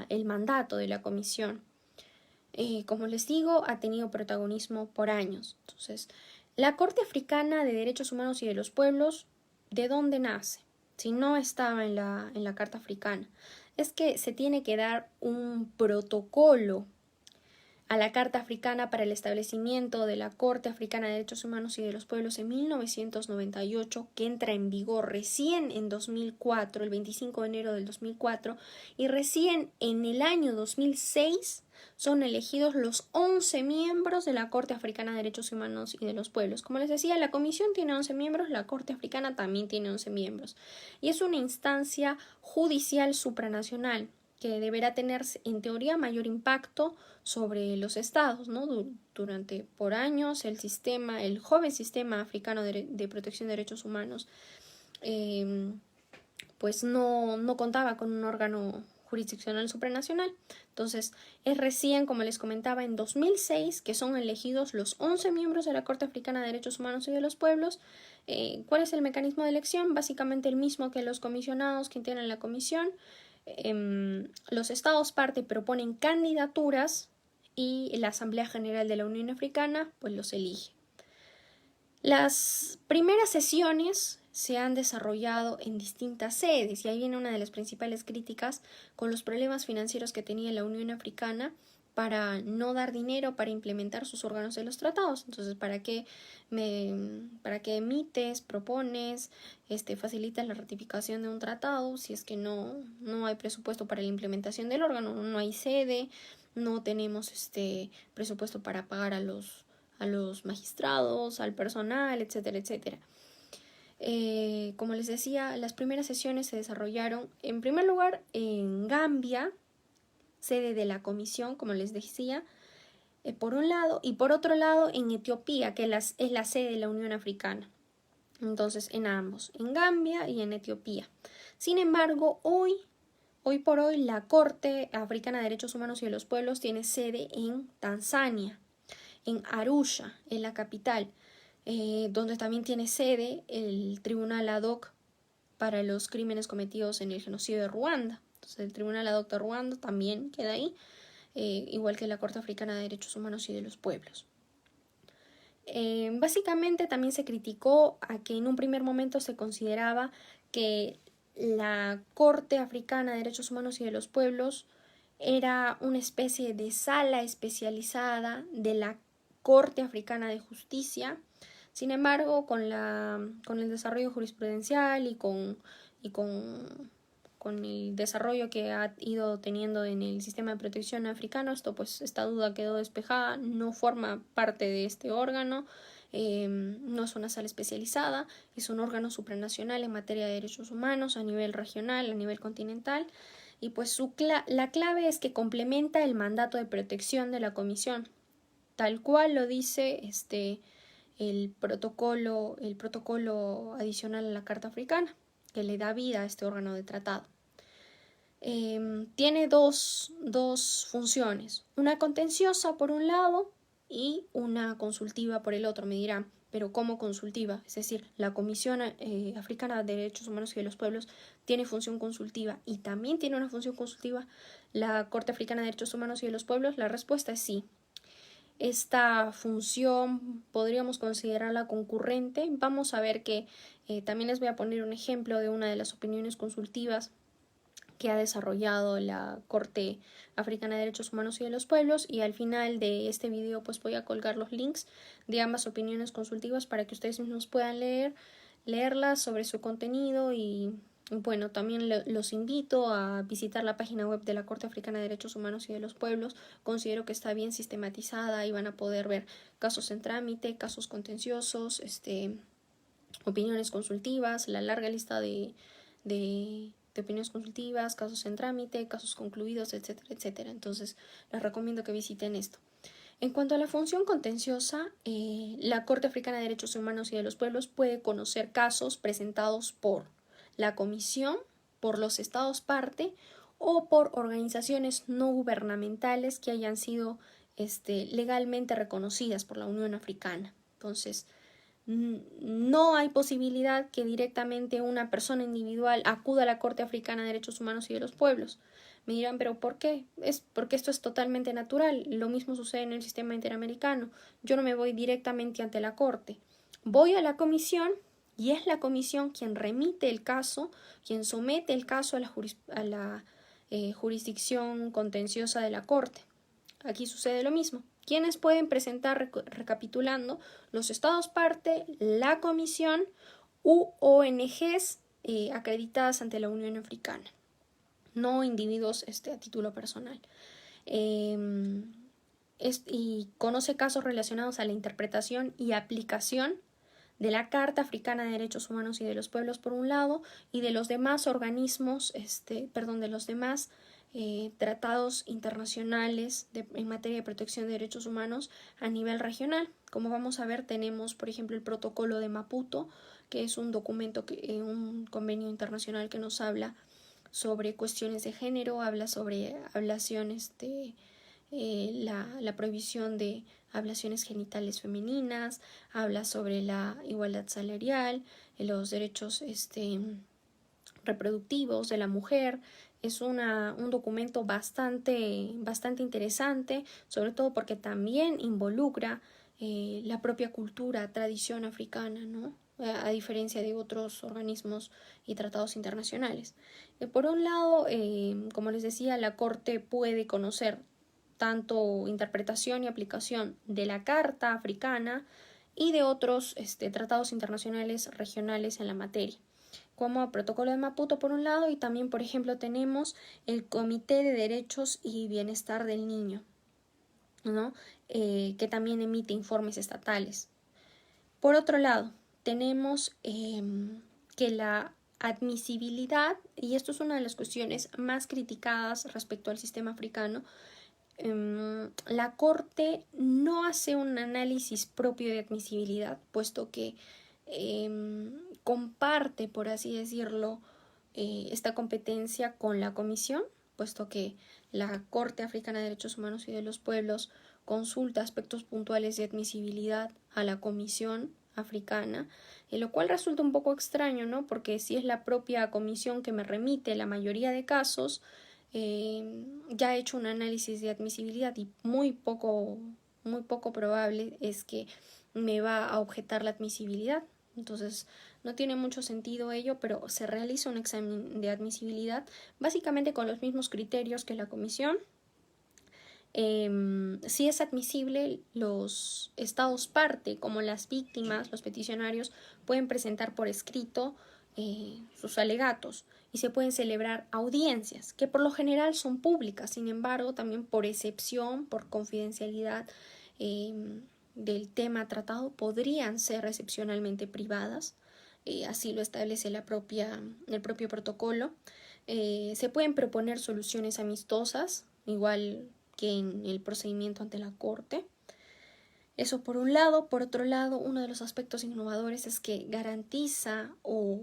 el mandato de la comisión. Como les digo, ha tenido protagonismo por años. Entonces, la Corte Africana de Derechos Humanos y de los Pueblos, ¿de dónde nace? Si no estaba en la Carta Africana, es que se tiene que dar un protocolo a la Carta Africana para el establecimiento de la Corte Africana de Derechos Humanos y de los Pueblos en 1998, que entra en vigor recién en 2004, el 25 de enero del 2004, y recién en el año 2006 son elegidos los 11 miembros de la Corte Africana de Derechos Humanos y de los Pueblos. Como les decía, la Comisión tiene 11 miembros, la Corte Africana también tiene 11 miembros, y es una instancia judicial supranacional que deberá tener en teoría mayor impacto sobre los estados, ¿no? Durante por años el joven sistema africano de protección de derechos humanos pues no contaba con un órgano jurisdiccional supranacional. Entonces, es recién, como les comentaba, en 2006 que son elegidos los 11 miembros de la Corte Africana de Derechos Humanos y de los Pueblos. ¿Cuál es el mecanismo de elección? Básicamente el mismo que los comisionados que integran la comisión. Los estados parte proponen candidaturas y la Asamblea General de la Unión Africana pues los elige. Las primeras sesiones se han desarrollado en distintas sedes y ahí viene una de las principales críticas con los problemas financieros que tenía la Unión Africana para no dar dinero para implementar sus órganos de los tratados. Entonces, ¿para qué emites, propones, facilitas la ratificación de un tratado si es que no hay presupuesto para la implementación del órgano, no hay sede, no tenemos presupuesto para pagar a los magistrados, al personal, etcétera, etcétera? Como les decía, las primeras sesiones se desarrollaron en primer lugar en Gambia, sede de la comisión, como les decía, por un lado, y por otro lado en Etiopía, que es la sede de la Unión Africana. Entonces, en ambos, en Gambia y en Etiopía. Sin embargo, hoy por hoy, la Corte Africana de Derechos Humanos y de los Pueblos tiene sede en Tanzania, en Arusha, en la capital, donde también tiene sede el Tribunal Ad hoc para los crímenes cometidos en el genocidio de Ruanda. Entonces, el Tribunal Ad hoc de Ruanda también queda ahí, igual que la Corte Africana de Derechos Humanos y de los Pueblos. Básicamente también se criticó a que en un primer momento se consideraba que la Corte Africana de Derechos Humanos y de los Pueblos era una especie de sala especializada de la Corte Africana de Justicia. Sin embargo, con el desarrollo jurisprudencial y con el desarrollo que ha ido teniendo en el sistema de protección africano, esta duda quedó despejada, no forma parte de este órgano, no es una sala especializada, es un órgano supranacional en materia de derechos humanos a nivel regional, a nivel continental, y pues la clave es que complementa el mandato de protección de la comisión, tal cual lo dice el protocolo adicional a la Carta Africana, que le da vida a este órgano de tratado. Tiene dos funciones, una contenciosa por un lado y una consultiva por el otro. Me dirán, pero como consultiva, es decir, la Comisión Africana de Derechos Humanos y de los Pueblos tiene función consultiva y también tiene una función consultiva la Corte Africana de Derechos Humanos y de los Pueblos. La respuesta es sí. Esta función podríamos considerarla concurrente. Vamos a ver que también les voy a poner un ejemplo de una de las opiniones consultivas que ha desarrollado la Corte Africana de Derechos Humanos y de los Pueblos, y al final de este video pues voy a colgar los links de ambas opiniones consultivas para que ustedes mismos puedan leerlas sobre su contenido. Y bueno, también los invito a visitar la página web de la Corte Africana de Derechos Humanos y de los Pueblos. Considero que está bien sistematizada y van a poder ver casos en trámite, casos contenciosos, opiniones consultivas, la larga lista de opiniones consultivas, casos en trámite, casos concluidos, etcétera, etcétera. Entonces, les recomiendo que visiten esto. En cuanto a la función contenciosa, la Corte Africana de Derechos Humanos y de los Pueblos puede conocer casos presentados por la Comisión, por los Estados parte o por organizaciones no gubernamentales que hayan sido legalmente reconocidas por la Unión Africana. Entonces, no hay posibilidad que directamente una persona individual acuda a la Corte Africana de Derechos Humanos y de los Pueblos. Me dirán, ¿pero por qué? Es porque esto es totalmente natural. Lo mismo sucede en el sistema interamericano. Yo no me voy directamente ante la Corte. Voy a la comisión y es la comisión quien remite el caso, quien somete el caso a la jurisdicción contenciosa de la Corte. Aquí sucede lo mismo. ¿Quiénes pueden presentar, recapitulando? Los Estados parte, la Comisión u ONGs acreditadas ante la Unión Africana, no individuos a título personal. Y conoce casos relacionados a la interpretación y aplicación de la Carta Africana de Derechos Humanos y de los Pueblos por un lado, y de los demás organismos, de los demás tratados internacionales en materia de protección de derechos humanos a nivel regional. Como vamos a ver, tenemos, por ejemplo, el Protocolo de Maputo, que es un documento, un convenio internacional que nos habla sobre cuestiones de género, habla sobre ablaciones la prohibición de ablaciones genitales femeninas, habla sobre la igualdad salarial, los derechos reproductivos de la mujer. Es un documento bastante interesante, sobre todo porque también involucra la propia cultura, tradición africana, ¿no? A diferencia de otros organismos y tratados internacionales. Por un lado, como les decía, la Corte puede conocer tanto interpretación y aplicación de la Carta Africana y de otros tratados internacionales regionales en la materia, como el Protocolo de Maputo por un lado, y también, por ejemplo, tenemos el Comité de Derechos y Bienestar del Niño, ¿no? Que también emite informes estatales. Por otro lado, tenemos que la admisibilidad, y esto es una de las cuestiones más criticadas respecto al sistema africano, la Corte no hace un análisis propio de admisibilidad, puesto que comparte, por así decirlo, esta competencia con la Comisión, puesto que la Corte Africana de Derechos Humanos y de los Pueblos consulta aspectos puntuales de admisibilidad a la Comisión Africana, lo cual resulta un poco extraño, ¿no? Porque si es la propia Comisión que me remite la mayoría de casos, ya ha hecho un análisis de admisibilidad y muy poco probable es que me va a objetar la admisibilidad. Entonces no tiene mucho sentido ello, pero se realiza un examen de admisibilidad básicamente con los mismos criterios que la comisión. Si es admisible, los estados parte, como las víctimas, los peticionarios, pueden presentar por escrito sus alegatos y se pueden celebrar audiencias, que por lo general son públicas. Sin embargo, también por excepción, por confidencialidad del tema tratado, podrían ser excepcionalmente privadas. Así lo establece el propio protocolo. Se pueden proponer soluciones amistosas, igual que en el procedimiento ante la Corte. Eso por un lado. Por otro lado, uno de los aspectos innovadores es que garantiza o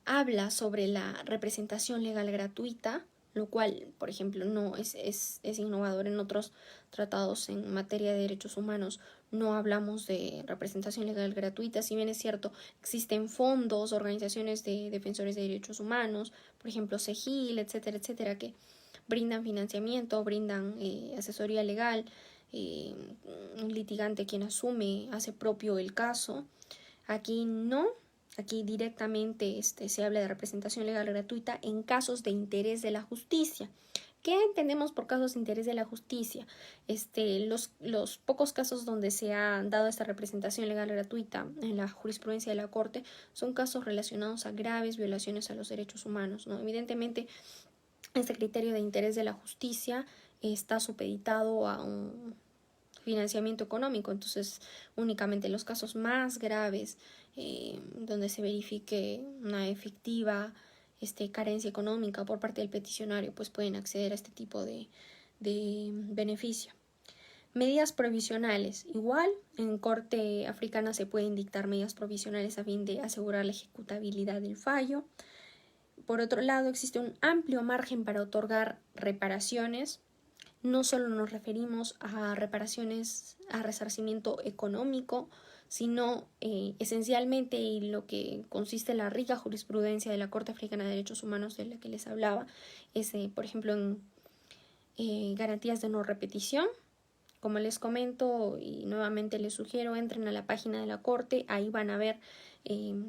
habla sobre la representación legal gratuita, lo cual, por ejemplo, no es innovador. En otros tratados en materia de derechos humanos no hablamos de representación legal gratuita. Si bien es cierto, existen fondos, organizaciones de defensores de derechos humanos, por ejemplo, CEGIL, etcétera, etcétera, que brindan financiamiento, brindan asesoría legal, un litigante quien hace propio el caso. Aquí no, aquí directamente se habla de representación legal gratuita en casos de interés de la justicia. ¿Qué entendemos por casos de interés de la justicia? Los pocos casos donde se ha dado esta representación legal gratuita en la jurisprudencia de la Corte son casos relacionados a graves violaciones a los derechos humanos, ¿no? Evidentemente, este criterio de interés de la justicia está supeditado a un financiamiento económico, entonces únicamente los casos más graves donde se verifique una efectiva carencia económica por parte del peticionario, pues pueden acceder a este tipo de beneficio. Medidas provisionales. Igual, en Corte Africana se pueden dictar medidas provisionales a fin de asegurar la ejecutabilidad del fallo. Por otro lado, existe un amplio margen para otorgar reparaciones. No solo nos referimos a reparaciones, a resarcimiento económico, sino esencialmente, y lo que consiste en la rica jurisprudencia de la Corte Africana de Derechos Humanos de la que les hablaba, es, por ejemplo, en garantías de no repetición. Como les comento y nuevamente les sugiero, entren a la página de la Corte, ahí van a ver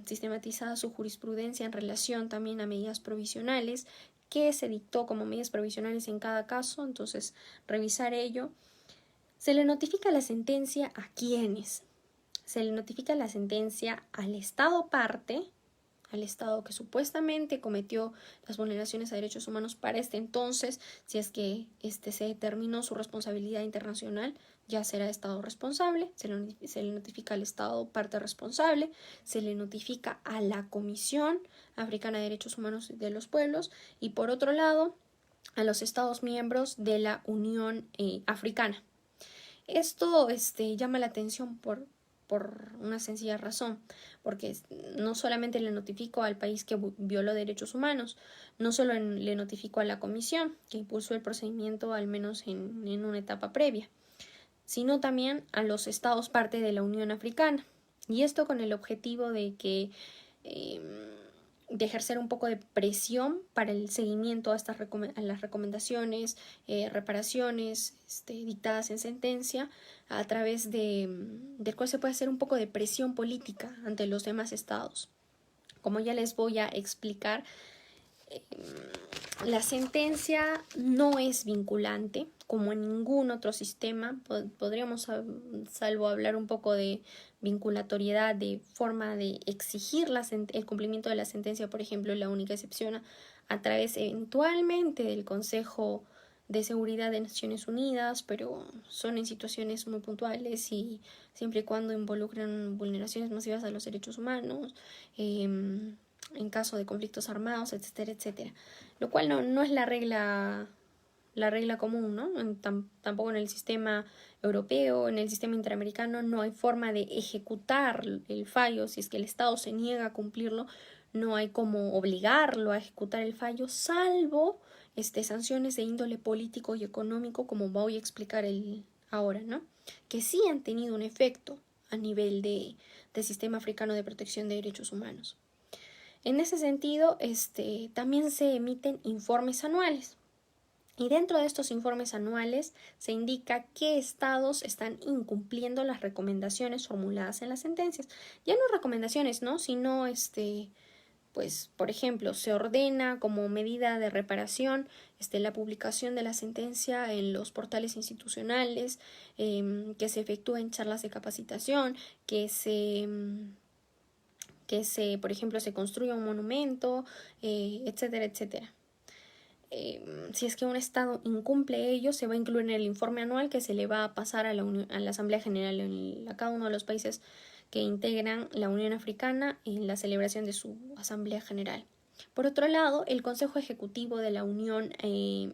sistematizada su jurisprudencia en relación también a medidas provisionales, que se dictó como medidas provisionales en cada caso, entonces revisar ello. Se le notifica la sentencia a quiénes. Se le notifica la sentencia al Estado parte, al Estado que supuestamente cometió las vulneraciones a derechos humanos para este entonces. Si es que se determinó su responsabilidad internacional, ya será Estado responsable. Se le notifica al Estado parte responsable, se le notifica a la Comisión Africana de Derechos Humanos de los Pueblos y, por otro lado, a los Estados miembros de la Unión Africana. Esto llama la atención por una sencilla razón, porque no solamente le notificó al país que violó derechos humanos, no solo le notificó a la comisión que impulsó el procedimiento, al menos en una etapa previa, sino también a los estados parte de la Unión Africana, y esto con el objetivo de que de ejercer un poco de presión para el seguimiento a las recomendaciones, reparaciones dictadas en sentencia, a través del cual se puede hacer un poco de presión política ante los demás estados. Como ya les voy a explicar, la sentencia no es vinculante, como en ningún otro sistema. Podríamos, salvo hablar un poco de vinculatoriedad, de forma de exigir el cumplimiento de la sentencia, por ejemplo, la única excepción a través eventualmente del Consejo de Seguridad de Naciones Unidas, pero son en situaciones muy puntuales y siempre y cuando involucran vulneraciones masivas a los derechos humanos, en caso de conflictos armados, etcétera, etcétera. Lo cual no es la regla común, ¿no? Tampoco en el sistema europeo, en el sistema interamericano, no hay forma de ejecutar el fallo. Si es que el Estado se niega a cumplirlo, no hay como obligarlo a ejecutar el fallo, salvo sanciones de índole político y económico, como voy a explicar ahora, ¿no? Que sí han tenido un efecto a nivel del Sistema Africano de Protección de Derechos Humanos. En ese sentido, también se emiten informes anuales. Y dentro de estos informes anuales se indica qué estados están incumpliendo las recomendaciones formuladas en las sentencias. Ya no recomendaciones, ¿no? Sino, pues, por ejemplo, se ordena como medida de reparación la publicación de la sentencia en los portales institucionales, que se efectúen charlas de capacitación, que por ejemplo, se construya un monumento, etcétera, etcétera. Si es que un estado incumple ello, se va a incluir en el informe anual que se le va a pasar a la Asamblea General a cada uno de los países que integran la Unión Africana en la celebración de su Asamblea General. Por otro lado, el Consejo Ejecutivo de la Unión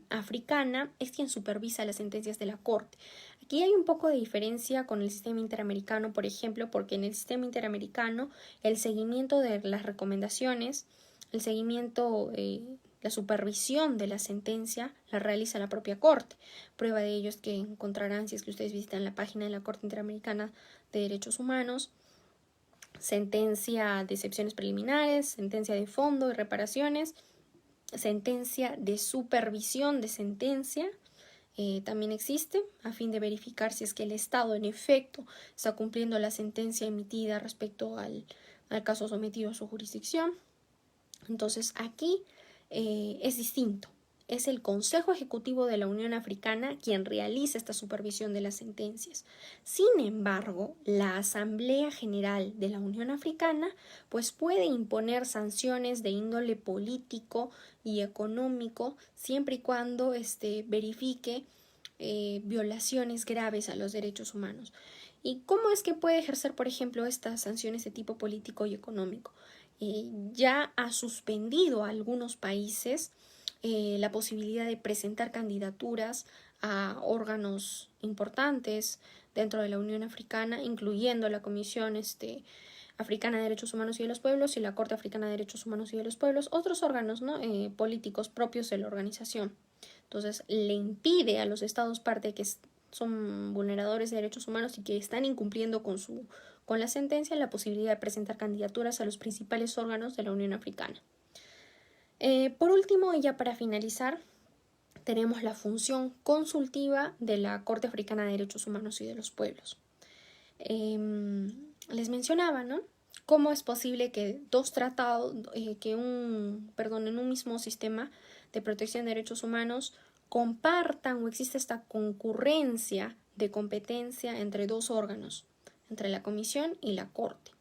Africana es quien supervisa las sentencias de la Corte. Aquí hay un poco de diferencia con el sistema interamericano, por ejemplo, porque en el sistema interamericano el seguimiento de las recomendaciones, el seguimiento la supervisión de la sentencia la realiza la propia Corte. Prueba de ello es que encontrarán, si es que ustedes visitan la página de la Corte Interamericana de Derechos Humanos, sentencia de excepciones preliminares, sentencia de fondo y reparaciones, sentencia de supervisión de sentencia, también existe a fin de verificar si es que el Estado en efecto está cumpliendo la sentencia emitida respecto al caso sometido a su jurisdicción. Entonces aquí es distinto. Es el Consejo Ejecutivo de la Unión Africana quien realiza esta supervisión de las sentencias. Sin embargo, la Asamblea General de la Unión Africana pues puede imponer sanciones de índole político y económico siempre y cuando verifique violaciones graves a los derechos humanos. ¿Y cómo es que puede ejercer, por ejemplo, estas sanciones de tipo político y económico? Ya ha suspendido a algunos países la posibilidad de presentar candidaturas a órganos importantes dentro de la Unión Africana, incluyendo la Comisión Africana de Derechos Humanos y de los Pueblos y la Corte Africana de Derechos Humanos y de los Pueblos, otros órganos, ¿no? Políticos propios de la organización. Entonces, le impide a los estados parte que son vulneradores de derechos humanos y que están incumpliendo con la sentencia la posibilidad de presentar candidaturas a los principales órganos de la Unión Africana. Por último, y ya para finalizar, tenemos la función consultiva de la Corte Africana de Derechos Humanos y de los Pueblos. Les mencionaba, ¿no? ¿Cómo es posible que dos tratados, en un mismo sistema de protección de derechos humanos compartan o existe esta concurrencia de competencia entre dos órganos, entre la Comisión y la Corte?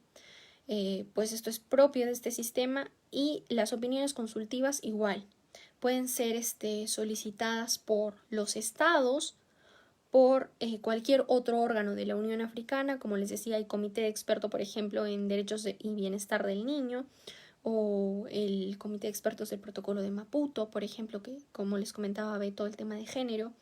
Pues esto es propio de este sistema y las opiniones consultivas igual. Pueden ser solicitadas por los estados, por cualquier otro órgano de la Unión Africana, como les decía, hay comité de expertos, por ejemplo, en derechos y bienestar del niño, o el comité de expertos del protocolo de Maputo, por ejemplo, que como les comentaba ve todo el tema de género.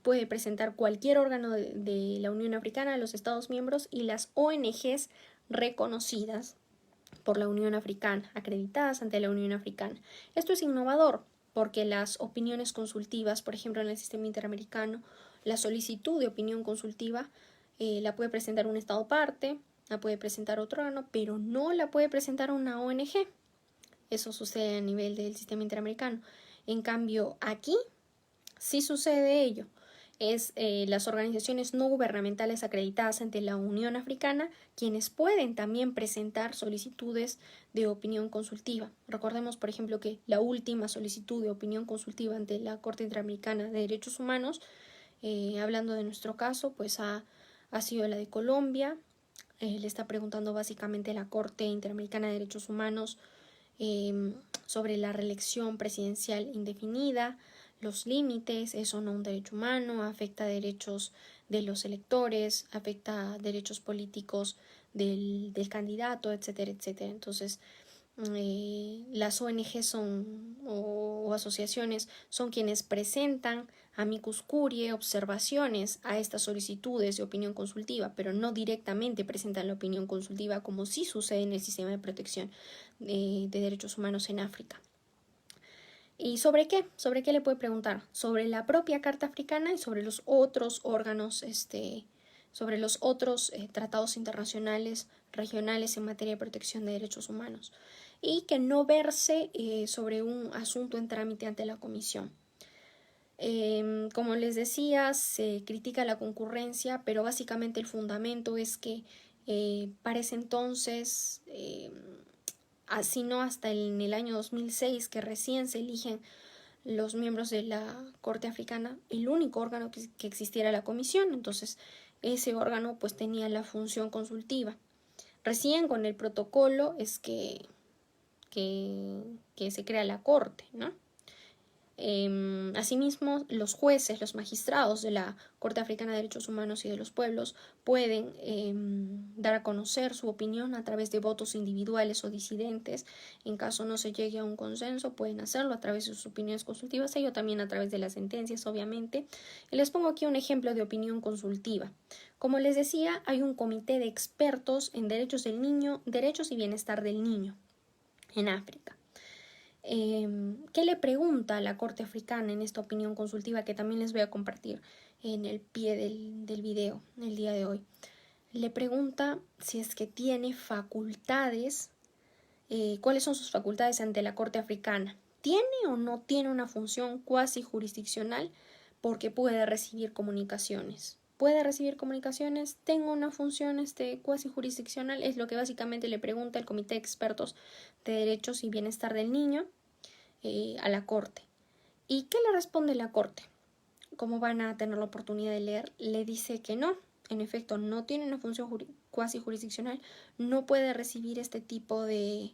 Puede presentar cualquier órgano de la Unión Africana, los Estados miembros y las ONGs reconocidas por la Unión Africana, acreditadas ante la Unión Africana. Esto es innovador porque las opiniones consultivas, por ejemplo en el sistema interamericano, la solicitud de opinión consultiva la puede presentar un Estado parte, la puede presentar otro órgano, pero no la puede presentar una ONG. Eso sucede a nivel del sistema interamericano. En cambio, aquí sí sucede ello. Es las organizaciones no gubernamentales acreditadas ante la Unión Africana quienes pueden también presentar solicitudes de opinión consultiva. Recordemos, por ejemplo, que la última solicitud de opinión consultiva ante la Corte Interamericana de Derechos Humanos, hablando de nuestro caso, pues ha sido la de Colombia. Le está preguntando básicamente a la Corte Interamericana de Derechos Humanos sobre la reelección presidencial indefinida, los límites, es o no un derecho humano, afecta derechos de los electores, afecta derechos políticos del candidato, etcétera, etcétera. Entonces, las ONG o asociaciones son quienes presentan amicus curiae, observaciones a estas solicitudes de opinión consultiva, pero no directamente presentan la opinión consultiva como sí sucede en el sistema de protección de derechos humanos en África. ¿Y sobre qué? ¿Sobre qué le puede preguntar? Sobre la propia Carta Africana y sobre los otros órganos, sobre los otros tratados internacionales, regionales en materia de protección de derechos humanos. Y que no verse sobre un asunto en trámite ante la Comisión. Como les decía, se critica la concurrencia, pero básicamente el fundamento es que para ese entonces, así no hasta en el año 2006, que recién se eligen los miembros de la Corte Africana, el único órgano que existiera la Comisión. Entonces, ese órgano pues tenía la función consultiva. Recién con el protocolo es que se crea la Corte, ¿no? Asimismo, los jueces, los magistrados de la Corte Africana de Derechos Humanos y de los Pueblos pueden dar a conocer su opinión a través de votos individuales o disidentes. En caso no se llegue a un consenso, pueden hacerlo a través de sus opiniones consultivas, ello también a través de las sentencias, obviamente. Y les pongo aquí un ejemplo de opinión consultiva. Como les decía, hay un comité de expertos en derechos del niño, derechos y bienestar del niño en África. ¿Qué le pregunta a la Corte Africana en esta opinión consultiva que también les voy a compartir en el pie del video el día de hoy? Le pregunta si es que tiene facultades, cuáles son sus facultades ante la Corte Africana. ¿Tiene o no tiene una función cuasi jurisdiccional? Porque puede recibir comunicaciones. Puede recibir comunicaciones, tengo una función cuasi jurisdiccional, es lo que básicamente le pregunta el Comité de Expertos de Derechos y Bienestar del Niño a la Corte. ¿Y qué le responde la Corte? Como van a tener la oportunidad de leer, le dice que no, en efecto, no tiene una función cuasi jurisdiccional, no puede recibir este tipo de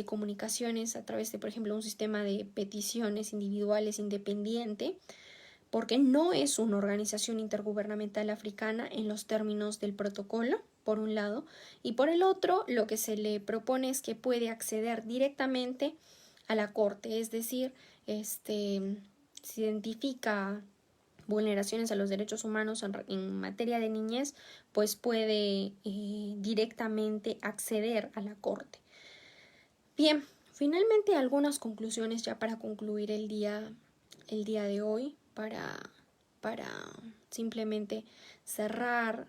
comunicaciones a través de, por ejemplo, un sistema de peticiones individuales independiente, porque no es una organización intergubernamental africana en los términos del protocolo, por un lado, y por el otro, lo que se le propone es que puede acceder directamente a la Corte, es decir, se identifica vulneraciones a los derechos humanos en materia de niñez, pues puede directamente acceder a la Corte. Bien, finalmente algunas conclusiones ya para concluir el día de hoy, para simplemente cerrar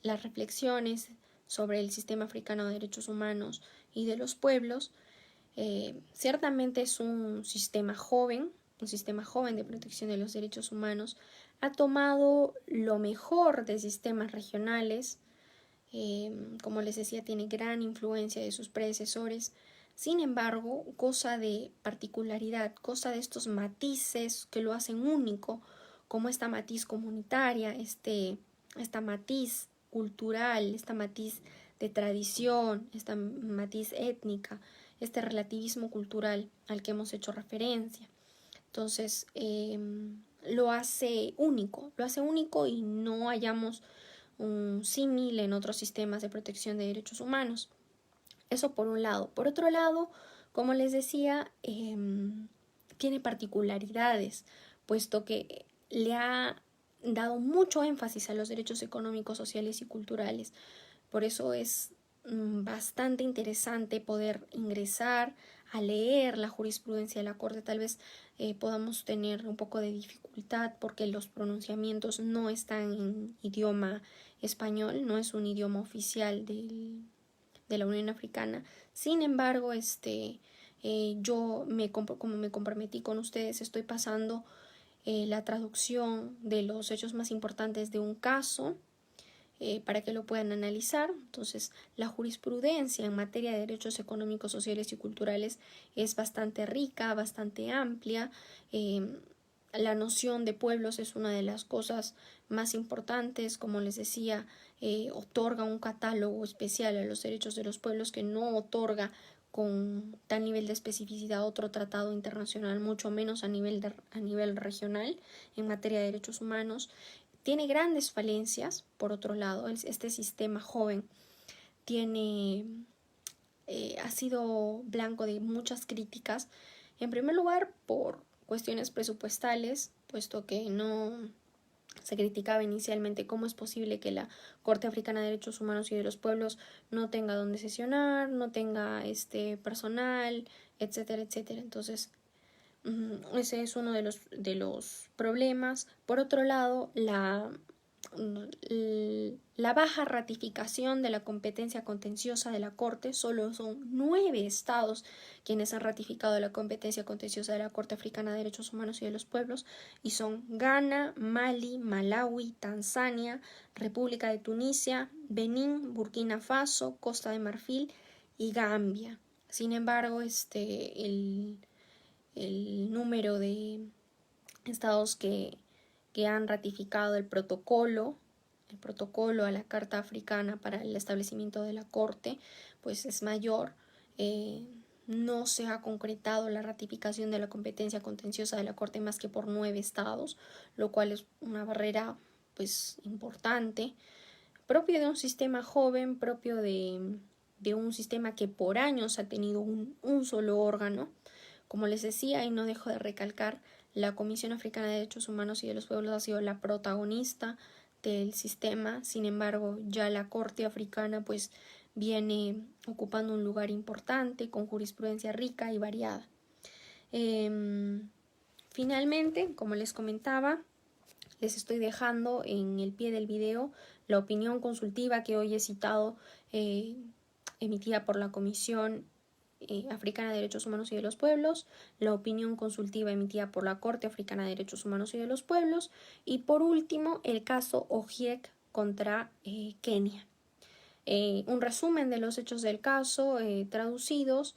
las reflexiones sobre el sistema africano de derechos humanos y de los pueblos. Ciertamente es un sistema joven de protección de los derechos humanos. Ha tomado lo mejor de sistemas regionales. Como les decía, tiene gran influencia de sus predecesores. Sin embargo, goza de particularidad, goza de estos matices que lo hacen único, como esta matiz comunitaria, esta matiz cultural, esta matiz de tradición, esta matiz étnica, este relativismo cultural al que hemos hecho referencia. Entonces, lo hace único y no hallamos un símil en otros sistemas de protección de derechos humanos. Eso por un lado. Por otro lado, como les decía, tiene particularidades, puesto que le ha dado mucho énfasis a los derechos económicos, sociales y culturales. Por eso es bastante interesante poder ingresar a leer la jurisprudencia de la Corte. Tal vez podamos tener un poco de dificultad porque los pronunciamientos no están en idioma español, no es un idioma oficial de la Unión Africana. Sin embargo, yo como me comprometí con ustedes, estoy pasando la traducción de los hechos más importantes de un caso para que lo puedan analizar. Entonces, la jurisprudencia en materia de derechos económicos, sociales y culturales es bastante rica, bastante amplia. La noción de pueblos es una de las cosas más importantes. Como les decía, otorga un catálogo especial a los derechos de los pueblos que no otorga con tal nivel de especificidad otro tratado internacional, mucho menos a nivel regional en materia de derechos humanos. Tiene grandes falencias, por otro lado, este sistema joven ha sido blanco de muchas críticas, en primer lugar por cuestiones presupuestales, puesto que no se criticaba inicialmente cómo es posible que la Corte Africana de Derechos Humanos y de los Pueblos no tenga donde sesionar, no tenga personal, etcétera, etcétera. Entonces, ese es uno de los problemas. Por otro lado, la baja ratificación de la competencia contenciosa de la Corte. Solo son 9 estados quienes han ratificado la competencia contenciosa de la Corte Africana de Derechos Humanos y de los Pueblos, y son Ghana, Mali, Malawi, Tanzania, República de Tunisia, Benín, Burkina Faso, Costa de Marfil y Gambia. Sin embargo, el número de estados que han ratificado el protocolo a la Carta Africana para el establecimiento de la Corte, pues es mayor. No se ha concretado la ratificación de la competencia contenciosa de la Corte más que por 9 estados, lo cual es una barrera pues importante, propio de un sistema joven, propio de un sistema que por años ha tenido un solo órgano. Como les decía, y no dejo de recalcar, la Comisión Africana de Derechos Humanos y de los Pueblos ha sido la protagonista del sistema. Sin embargo, ya la Corte Africana pues viene ocupando un lugar importante con jurisprudencia rica y variada. Finalmente, como les comentaba, les estoy dejando en el pie del video la opinión consultiva que hoy he citado, emitida por la Comisión Africana de Derechos Humanos y de los Pueblos, la opinión consultiva emitida por la Corte Africana de Derechos Humanos y de los Pueblos, y por último el caso Ojiek contra Kenia. Un resumen de los hechos del caso traducidos,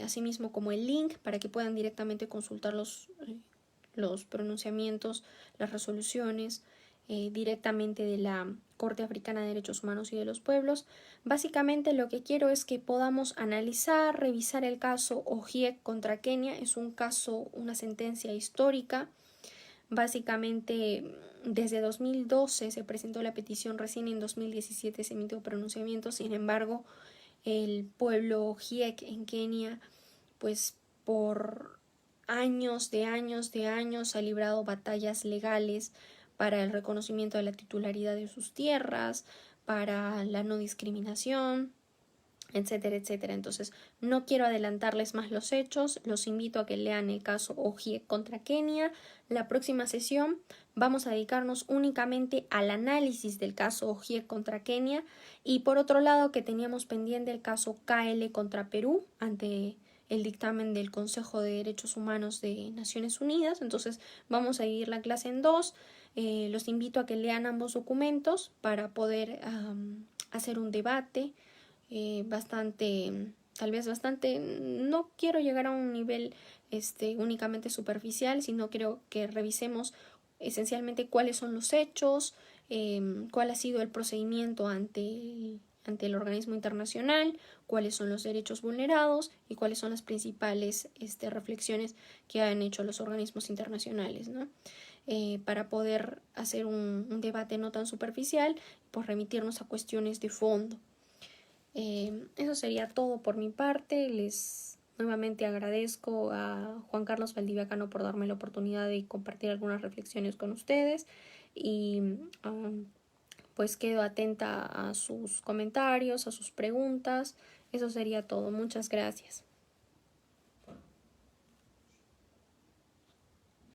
asimismo como el link para que puedan directamente consultar los pronunciamientos, las resoluciones directamente de la Corte Africana de Derechos Humanos y de los Pueblos. Básicamente lo que quiero es que podamos analizar, revisar el caso Ojiek contra Kenia. Es un caso, una sentencia histórica. Básicamente desde 2012 se presentó la petición, recién en 2017 se emitió pronunciamiento. Sin embargo, el pueblo Ojiek en Kenia, pues por años ha librado batallas legales para el reconocimiento de la titularidad de sus tierras, para la no discriminación, etcétera, etcétera. Entonces, no quiero adelantarles más los hechos, los invito a que lean el caso Ojiek contra Kenia. La próxima sesión vamos a dedicarnos únicamente al análisis del caso Ojiek contra Kenia, y por otro lado que teníamos pendiente el caso KL contra Perú ante el dictamen del Consejo de Derechos Humanos de Naciones Unidas. Entonces vamos a dividir la clase en dos. Los invito a que lean ambos documentos para poder hacer un debate tal vez bastante, no quiero llegar a un nivel únicamente superficial, sino quiero que revisemos esencialmente cuáles son los hechos, cuál ha sido el procedimiento ante el organismo internacional, cuáles son los derechos vulnerados y cuáles son las principales reflexiones que han hecho los organismos internacionales, ¿no? Para poder hacer un debate no tan superficial, pues remitirnos a cuestiones de fondo. Eso sería todo por mi parte. Les nuevamente agradezco a Juan Carlos Valdivia Cano por darme la oportunidad de compartir algunas reflexiones con ustedes, y pues quedo atenta a sus comentarios, a sus preguntas. Eso sería todo. Muchas gracias.